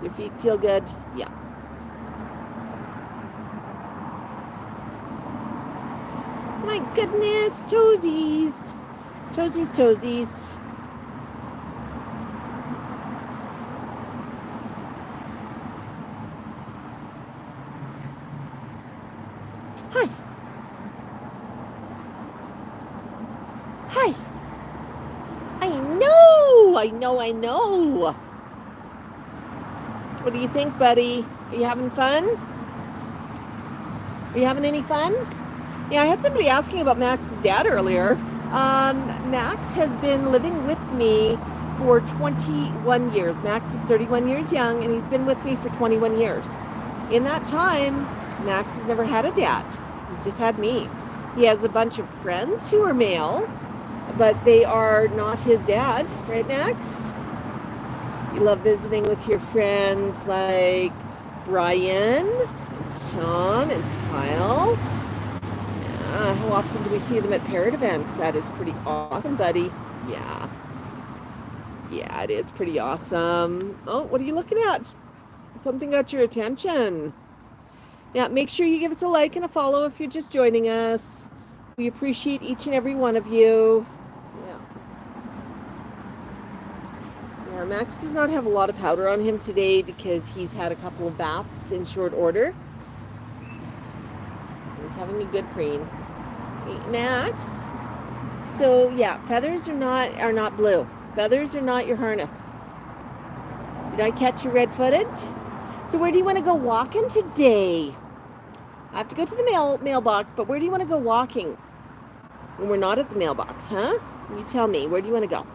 Your feet feel good? Yeah. My goodness, toesies. Toesies, toesies. Hi. Hi. I know. What do you think, buddy? Are you having fun? Are you having any fun? Yeah, I had somebody asking about Max's dad earlier. Max has been living with me for 21 years. Max is 31 years young, and he's been with me for 21 years. In that time, Max has never had a dad. He's just had me. He has a bunch of friends who are male, but they are not his dad, right, Max? You love visiting with your friends like Brian, and Tom, and Kyle. Yeah, how often do we see them at Parrot events? That is pretty awesome, buddy. Yeah. Yeah, it is pretty awesome. Oh, what are you looking at? Something got your attention. Yeah, make sure you give us a like and a follow if you're just joining us. We appreciate each and every one of you. Yeah, Max does not have a lot of powder on him today because he's had a couple of baths in short order. He's having a good preen. Hey, Max. So yeah, feathers are not blue. Feathers are not your harness. Did I catch you red-footed? So where do you want to go walking today? I have to go to the mailbox, but where do you want to go walking when we're not at the mailbox, huh? You tell me, where do you want to go?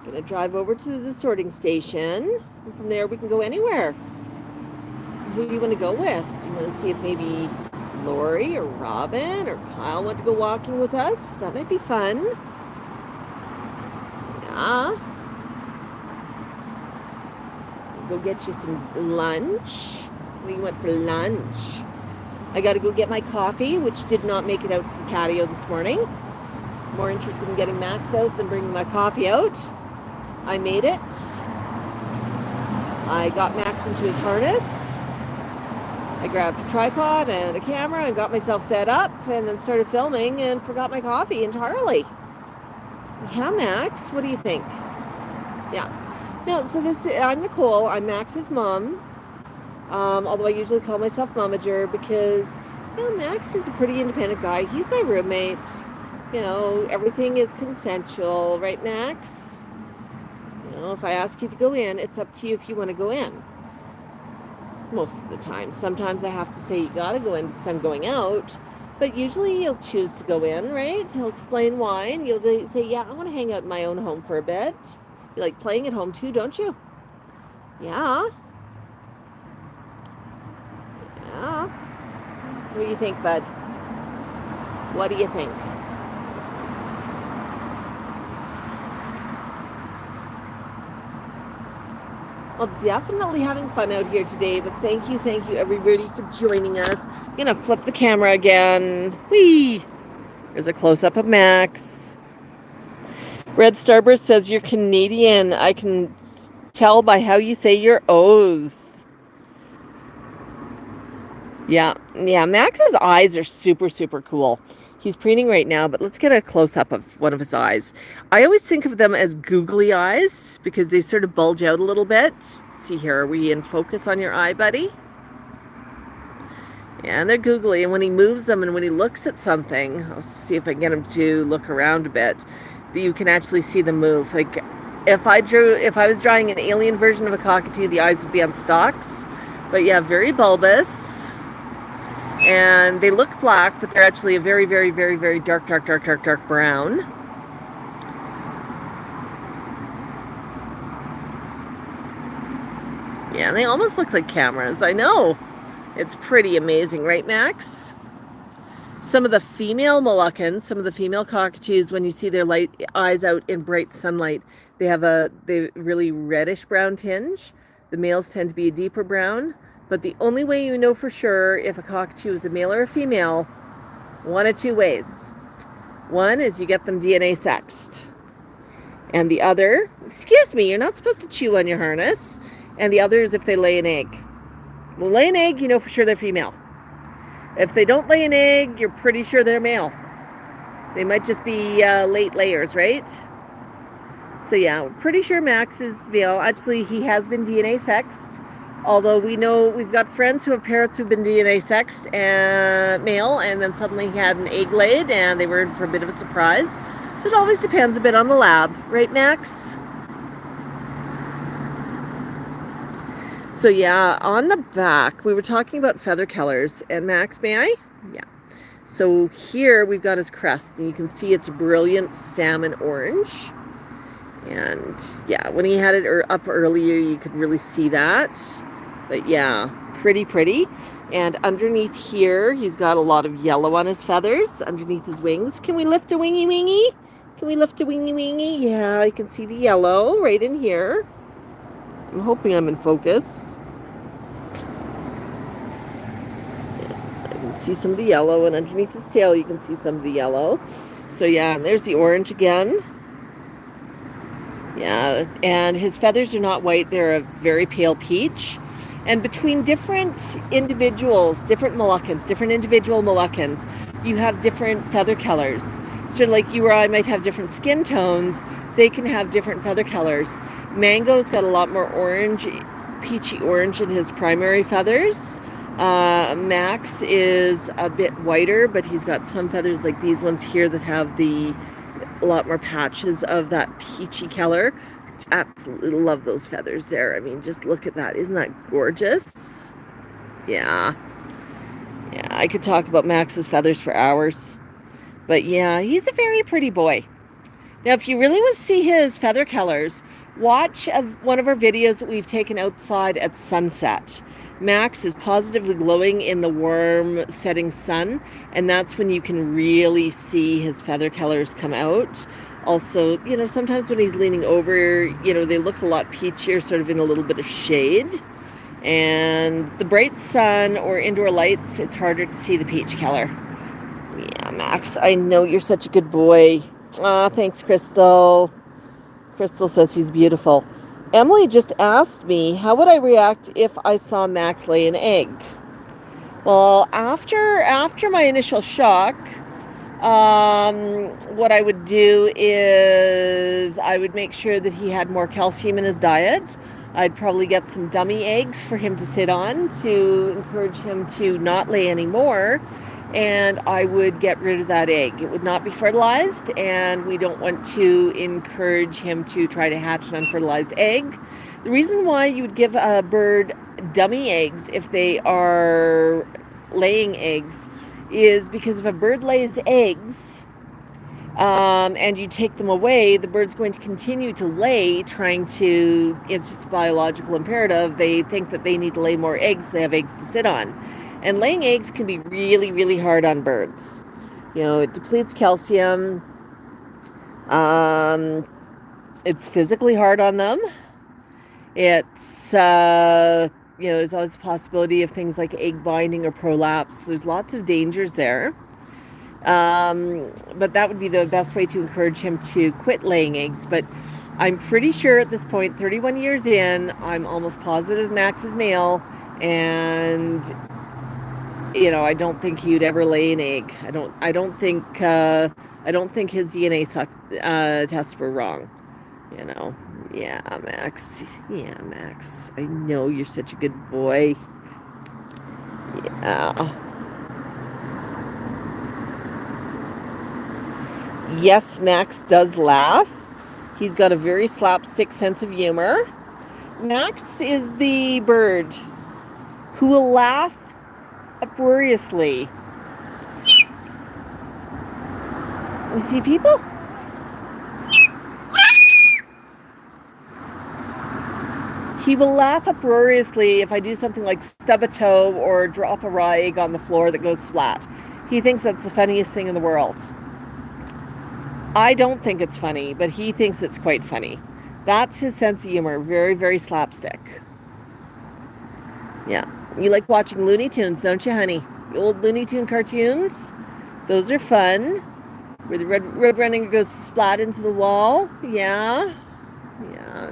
Gonna drive over to the sorting station, and from there we can go anywhere. Who do you want to go with? Do you want to see if maybe Lori or Robin or Kyle want to go walking with us? That might be fun. Yeah. Go get you some lunch. What do you want for lunch? I got to go get my coffee, which did not make it out to the patio this morning. More interested in getting Max out than bringing my coffee out. I made it. I got Max into his harness. I grabbed a tripod and a camera and got myself set up and then started filming and forgot my coffee entirely. Yeah, Max, what do you think? Yeah. No, so I'm Nicole. I'm Max's mom. Although I usually call myself momager because, you know, Max is a pretty independent guy. He's my roommate. You know, everything is consensual, right, Max? You know, if I ask you to go in, it's up to you if you want to go in. Most of the time. Sometimes I have to say you gotta go in because I'm going out. But usually you'll choose to go in, right? He'll explain why, and you'll say, yeah, I want to hang out in my own home for a bit. You like playing at home too, don't you? Yeah. Yeah. What do you think, bud? What do you think? Well, definitely having fun out here today, but thank you everybody for joining us. I'm gonna flip the camera again. Whee! There's a close-up of Max. Red Starburst says you're Canadian. I can tell by how you say your O's. Yeah, Max's eyes are super, super cool. He's preening right now, but let's get a close-up of one of his eyes. I always think of them as googly eyes because they sort of bulge out a little bit. See here, are we in focus on your eye, buddy? Yeah, and they're googly, and when he moves them and when he looks at something, I'll see if I can get him to look around a bit, you can actually see them move. Like, if I was drawing an alien version of a cockatoo, the eyes would be on stalks. But yeah, very bulbous. And they look black, but they're actually a very, very, very, very dark brown. Yeah, and they almost look like cameras. I know. It's pretty amazing, right, Max? Some of the female Moluccans, some of the female cockatoos, when you see their eyes out in bright sunlight, they have a really reddish brown tinge. The males tend to be a deeper brown. But the only way you know for sure if a cockatoo is a male or a female, one of two ways. One is you get them DNA sexed. And the other, excuse me, you're not supposed to chew on your harness. And the other is if they lay an egg. They lay an egg, you know for sure they're female. If they don't lay an egg, you're pretty sure they're male. They might just be late layers, right? So yeah, pretty sure Max is male. Actually, he has been DNA sexed. Although we know we've got friends who have parrots who've been DNA sexed and male, and then suddenly had an egg laid, and they were in for a bit of a surprise. So it always depends a bit on the lab, right, Max? So yeah, on the back, we were talking about feather colors, and Max, may I? Yeah. So here we've got his crest, and you can see it's brilliant salmon orange. And yeah, when he had it up earlier, you could really see that. But yeah, pretty. And underneath here, he's got a lot of yellow on his feathers, underneath his wings. Can we lift a wingy? Can we lift a wingy? Yeah, you can see the yellow right in here. I'm hoping I'm in focus. Yeah, I can see some of the yellow, and underneath his tail, you can see some of the yellow. So yeah, and there's the orange again. Yeah, and his feathers are not white. They're a very pale peach. And between different individuals, different Moluccans, different individual Moluccans, you have different feather colors. So like you or I might have different skin tones, they can have different feather colors. Mango's got a lot more orange, peachy orange in his primary feathers. Max is a bit whiter, but he's got some feathers like these ones here that have a lot more patches of that peachy color. Absolutely love those feathers there. I mean, just look at that. Isn't that gorgeous? Yeah, I could talk about Max's feathers for hours. But yeah, he's a very pretty boy. Now, if you really want to see his feather colors, watch one of our videos that we've taken outside at sunset. Max is positively glowing in the warm setting sun, and that's when you can really see his feather colors come out. Also, you know, sometimes when he's leaning over, you know, they look a lot peachier, sort of in a little bit of shade. And the bright sun or indoor lights, it's harder to see the peach color. Yeah, Max, I know you're such a good boy. Aw, thanks, Crystal. Crystal says he's beautiful. Emily just asked me, how would I react if I saw Max lay an egg? Well, after my initial shock, what I would do is I would make sure that he had more calcium in his diet. I'd probably get some dummy eggs for him to sit on to encourage him to not lay any more. And I would get rid of that egg. It would not be fertilized, and we don't want to encourage him to try to hatch an unfertilized egg. The reason why you would give a bird dummy eggs if they are laying eggs is because if a bird lays eggs and you take them away, the bird's going to continue to lay, it's just a biological imperative. They think that they need to lay more eggs, so they have eggs to sit on. And laying eggs can be really hard on birds. You know, it depletes calcium. It's physically hard on them. It's, you know, there's always the possibility of things like egg binding or prolapse. There's lots of dangers there. But that would be the best way to encourage him to quit laying eggs. But I'm pretty sure at this point, 31 years in, I'm almost positive Max is male. And you know, I don't think he would ever lay an egg. I don't think his DNA tests were wrong. You know, yeah, Max. I know you're such a good boy. Yeah. Yes, Max does laugh. He's got a very slapstick sense of humor. Max is the bird who will laugh uproariously. You see people? He will laugh uproariously if I do something like stub a toe or drop a raw egg on the floor that goes splat. He thinks that's the funniest thing in the world. I don't think it's funny, but he thinks it's quite funny. That's his sense of humor. Very slapstick. Yeah. You like watching Looney Tunes, don't you, honey? The old Looney Tune cartoons? Those are fun. Where the red running goes splat into the wall. Yeah.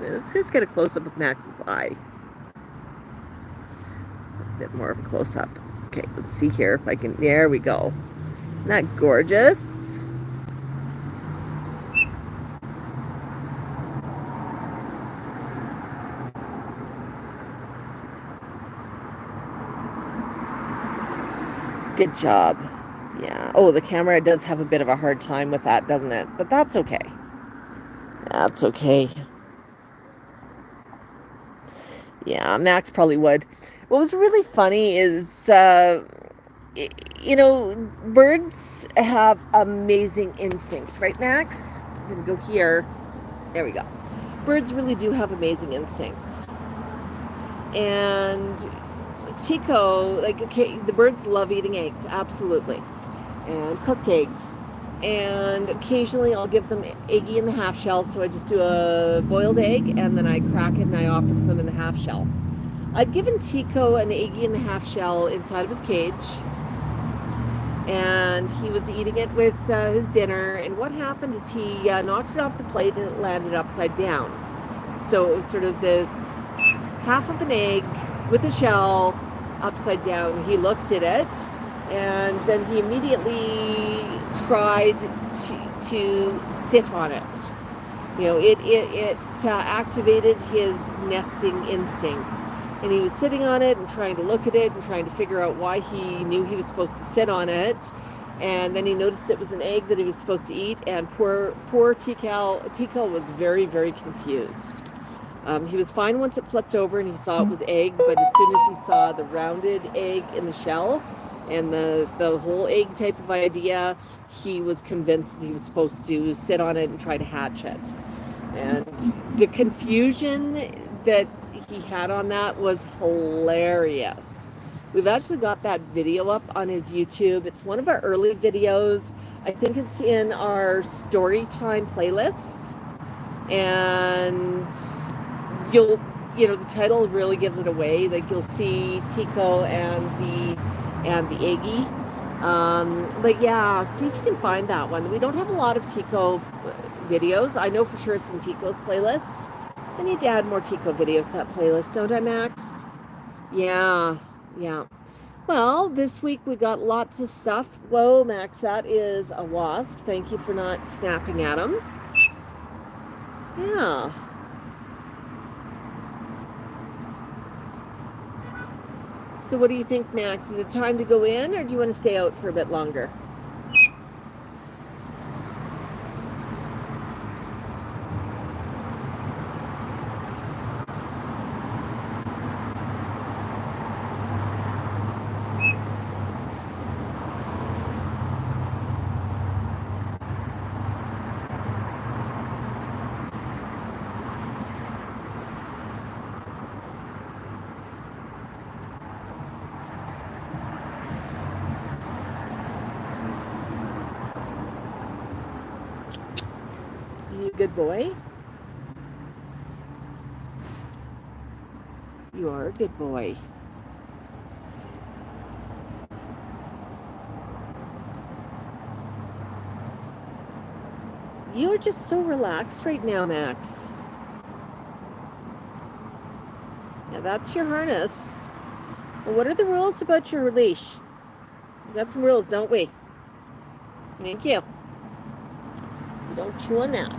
Let's just get a close-up of Max's eye. A bit more of a close-up. Okay, let's see here if I can... There we go. Isn't that gorgeous? Good job. Yeah. Oh, the camera does have a bit of a hard time with that, doesn't it? But that's okay. That's okay. Yeah, Max probably would. What was really funny is, you know, birds have amazing instincts, right, Max? I'm going to go here. There we go. Birds really do have amazing instincts. And Tico, like, okay, the birds love eating eggs, absolutely. And cooked eggs. And occasionally I'll give them eggy in the half shell, so I just do a boiled egg and then I crack it and I offer to them in the half shell. I'd given Tico an eggy in the half shell inside of his cage, and he was eating it with his dinner, and what happened is he knocked it off the plate and it landed upside down. So it was sort of this half of an egg with a shell upside down. He looked at it, and then he immediately tried to sit on it. You know, it activated his nesting instincts. And he was sitting on it and trying to look at it and trying to figure out why he knew he was supposed to sit on it. And then he noticed it was an egg that he was supposed to eat. And poor Tico was very, very confused. He was fine once it flipped over and he saw it was egg. But as soon as he saw the rounded egg in the shell and the whole egg type of idea, he was convinced that he was supposed to sit on it and try to hatch it. And the confusion that he had on that was hilarious. We've actually got that video up on his YouTube. It's one of our early videos. I think it's in our story time playlist. And the title really gives it away. Like, you'll see Tico and the eggy. But yeah, see if you can find that one. We don't have a lot of Tico videos. I know for sure it's in Tico's playlist. I need to add more Tico videos to that playlist, don't I, Max? Yeah. Well, this week we got lots of stuff. Whoa, Max, that is a wasp. Thank you for not snapping at him. Yeah. So what do you think, Max? Is it time to go in, or do you want to stay out for a bit longer? Good boy. You are a good boy. You're just so relaxed right now, Max. Yeah, that's your harness. Well, what are the rules about your leash? We got some rules, don't we? Thank you. You don't chew on that.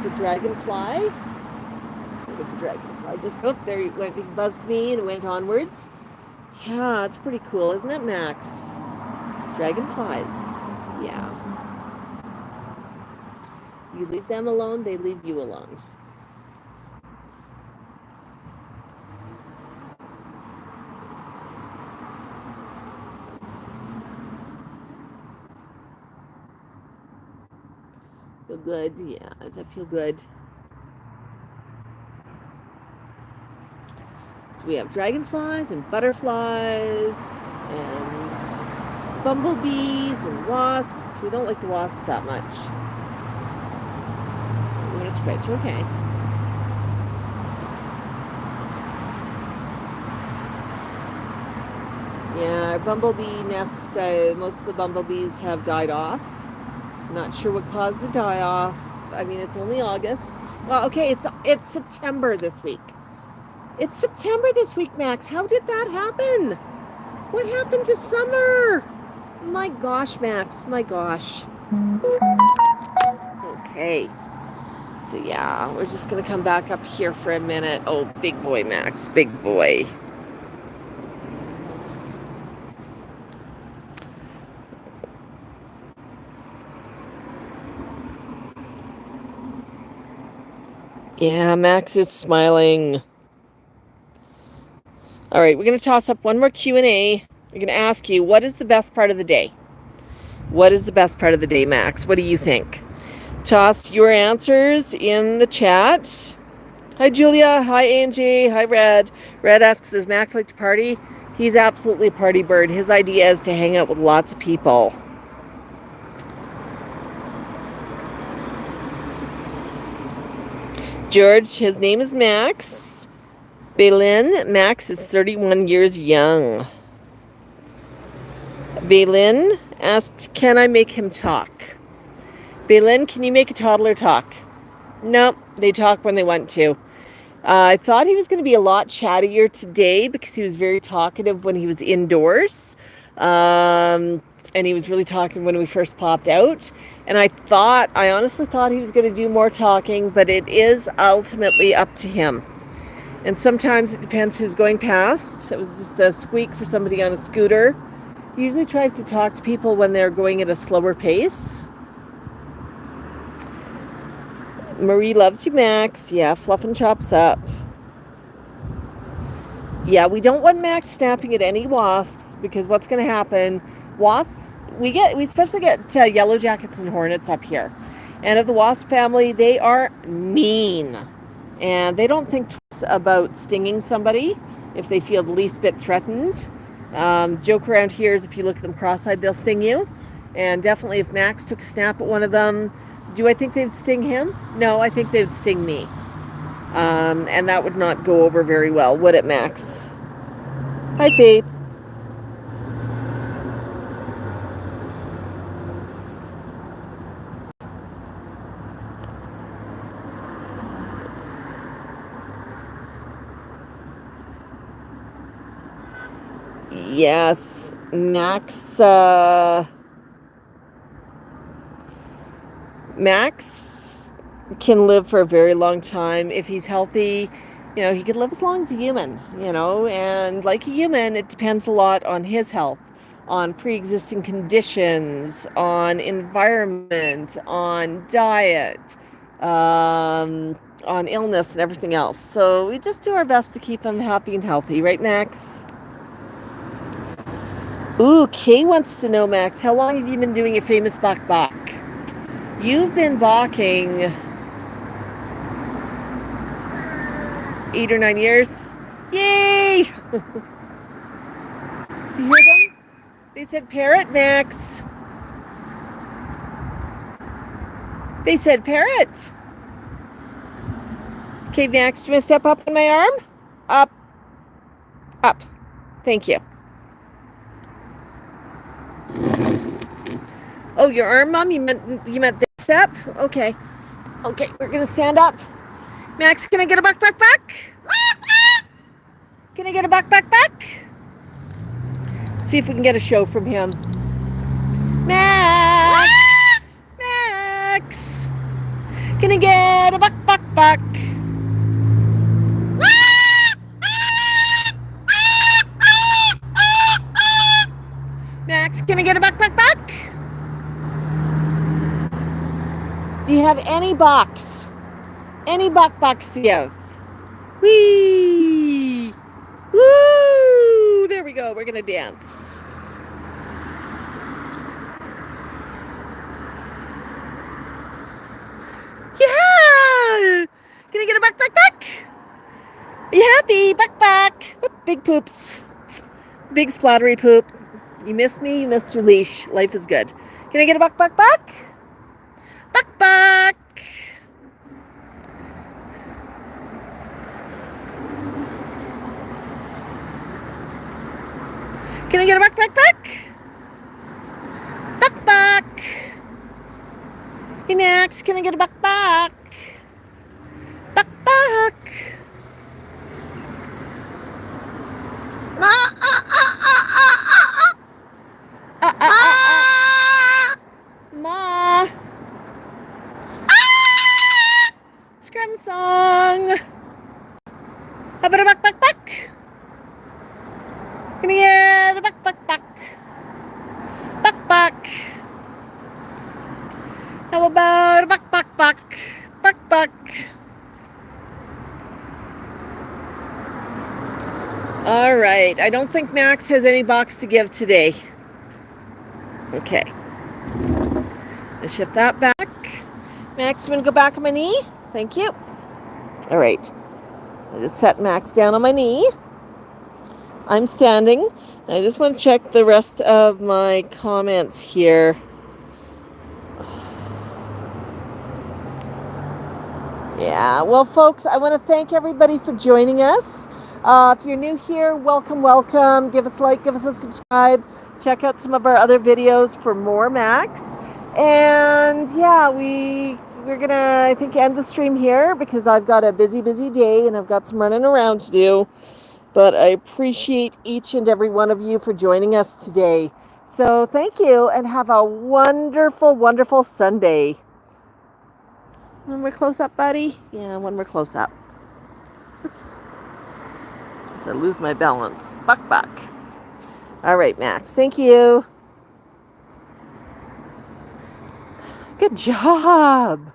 The dragonfly. Look at the dragonfly. Just look there. He buzzed me and went onwards. Yeah, it's pretty cool, isn't it, Max? Dragonflies. Yeah. You leave them alone, they leave you alone. Feel good? Yeah, does that feel good? So we have dragonflies and butterflies and bumblebees and wasps. We don't like the wasps that much. I'm going to stretch, okay. Yeah, our bumblebee nests, most of the bumblebees have died off. Not sure what caused the die-off. I mean, it's only August. Well, okay, it's September this week. It's September this week, Max. How did that happen? What happened to summer? My gosh, Max. My gosh. Okay. So yeah, we're just going to come back up here for a minute. Oh, big boy, Max, big boy. Yeah, Max is smiling. All right, we're going to toss up one more Q&A. We're going to ask you, what is the best part of the day? What is the best part of the day, Max? What do you think? Toss your answers in the chat. Hi, Julia. Hi, Angie. Hi, Red. Red asks, does Max like to party? He's absolutely a party bird. His idea is to hang out with lots of people. George, his name is Max. Baylin, Max is 31 years young. Baylin asked, can I make him talk? Baylin, can you make a toddler talk? Nope, they talk when they want to. I thought he was going to be a lot chattier today because he was very talkative when he was indoors. And he was really talkative when we first popped out. And I honestly thought he was going to do more talking, but it is ultimately up to him. And sometimes it depends who's going past. It was just a squeak for somebody on a scooter. He usually tries to talk to people when they're going at a slower pace. Marie loves you, Max. Yeah, fluff and chops up. Yeah, we don't want Max snapping at any wasps because what's going to happen? Wasps, we especially get yellow jackets and hornets up here. And of the wasp family, they are mean. And they don't think twice about stinging somebody if they feel the least bit threatened. Joke around here is if you look at them cross-eyed, they'll sting you. And definitely if Max took a snap at one of them, do I think they'd sting him? No, I think they'd sting me. And that would not go over very well, would it, Max? Hi, Faith. Yes, Max can live for a very long time if he's healthy. You know, he could live as long as a human, you know, and like a human, it depends a lot on his health, on pre-existing conditions, on environment, on diet, on illness and everything else. So we just do our best to keep him happy and healthy, right, Max? Ooh, Kay wants to know, Max, how long have you been doing your famous Bok Bok? You've been balking 8 or 9 years. Yay! Do you hear them? They said parrot, Max. They said parrot. Okay, Max, do you want to step up on my arm? Up. Up. Thank you. Oh, your arm, Mom? You meant this step? Okay. Okay, we're gonna stand up. Max, can I get a buck? Can I get a buck? See if we can get a show from him. Max! Max! Can I get a buck? Max, can I get a buck? Do you have any box? Any box to give? Whee! Woo! There we go. We're going to dance. Yeah! Can I get a buck? Are you happy? Buck. Oop, big poops. Big splattery poop. You missed me. You missed your leash. Life is good. Can I get a buck? Buck. Can I get a buck? Buck. Hey, Max, can I get a buck? Buck. Ma. song. How about a buck, buck, buck? Can you get a buck, buck, buck? Buck, buck. How about a buck, buck, buck? Buck, buck. All right. I don't think Max has any box to give today. Okay. Let's shift that back. Max, you want to go back on my knee? Thank you. All right. I just set Max down on my knee. I'm standing. I just want to check the rest of my comments here. Yeah, well, folks, I want to thank everybody for joining us. If you're new here, welcome, welcome. Give us a like, give us a subscribe. Check out some of our other videos for more Max. And yeah, we're gonna, I think, end the stream here because I've got a busy day and I've got some running around to do. But I appreciate each and every one of you for joining us today. So thank you and have a wonderful, wonderful Sunday. One more close up, buddy. Yeah, one more close up. Oops. So I lose my balance. Buck, buck. All right, Max. Thank you. Good job.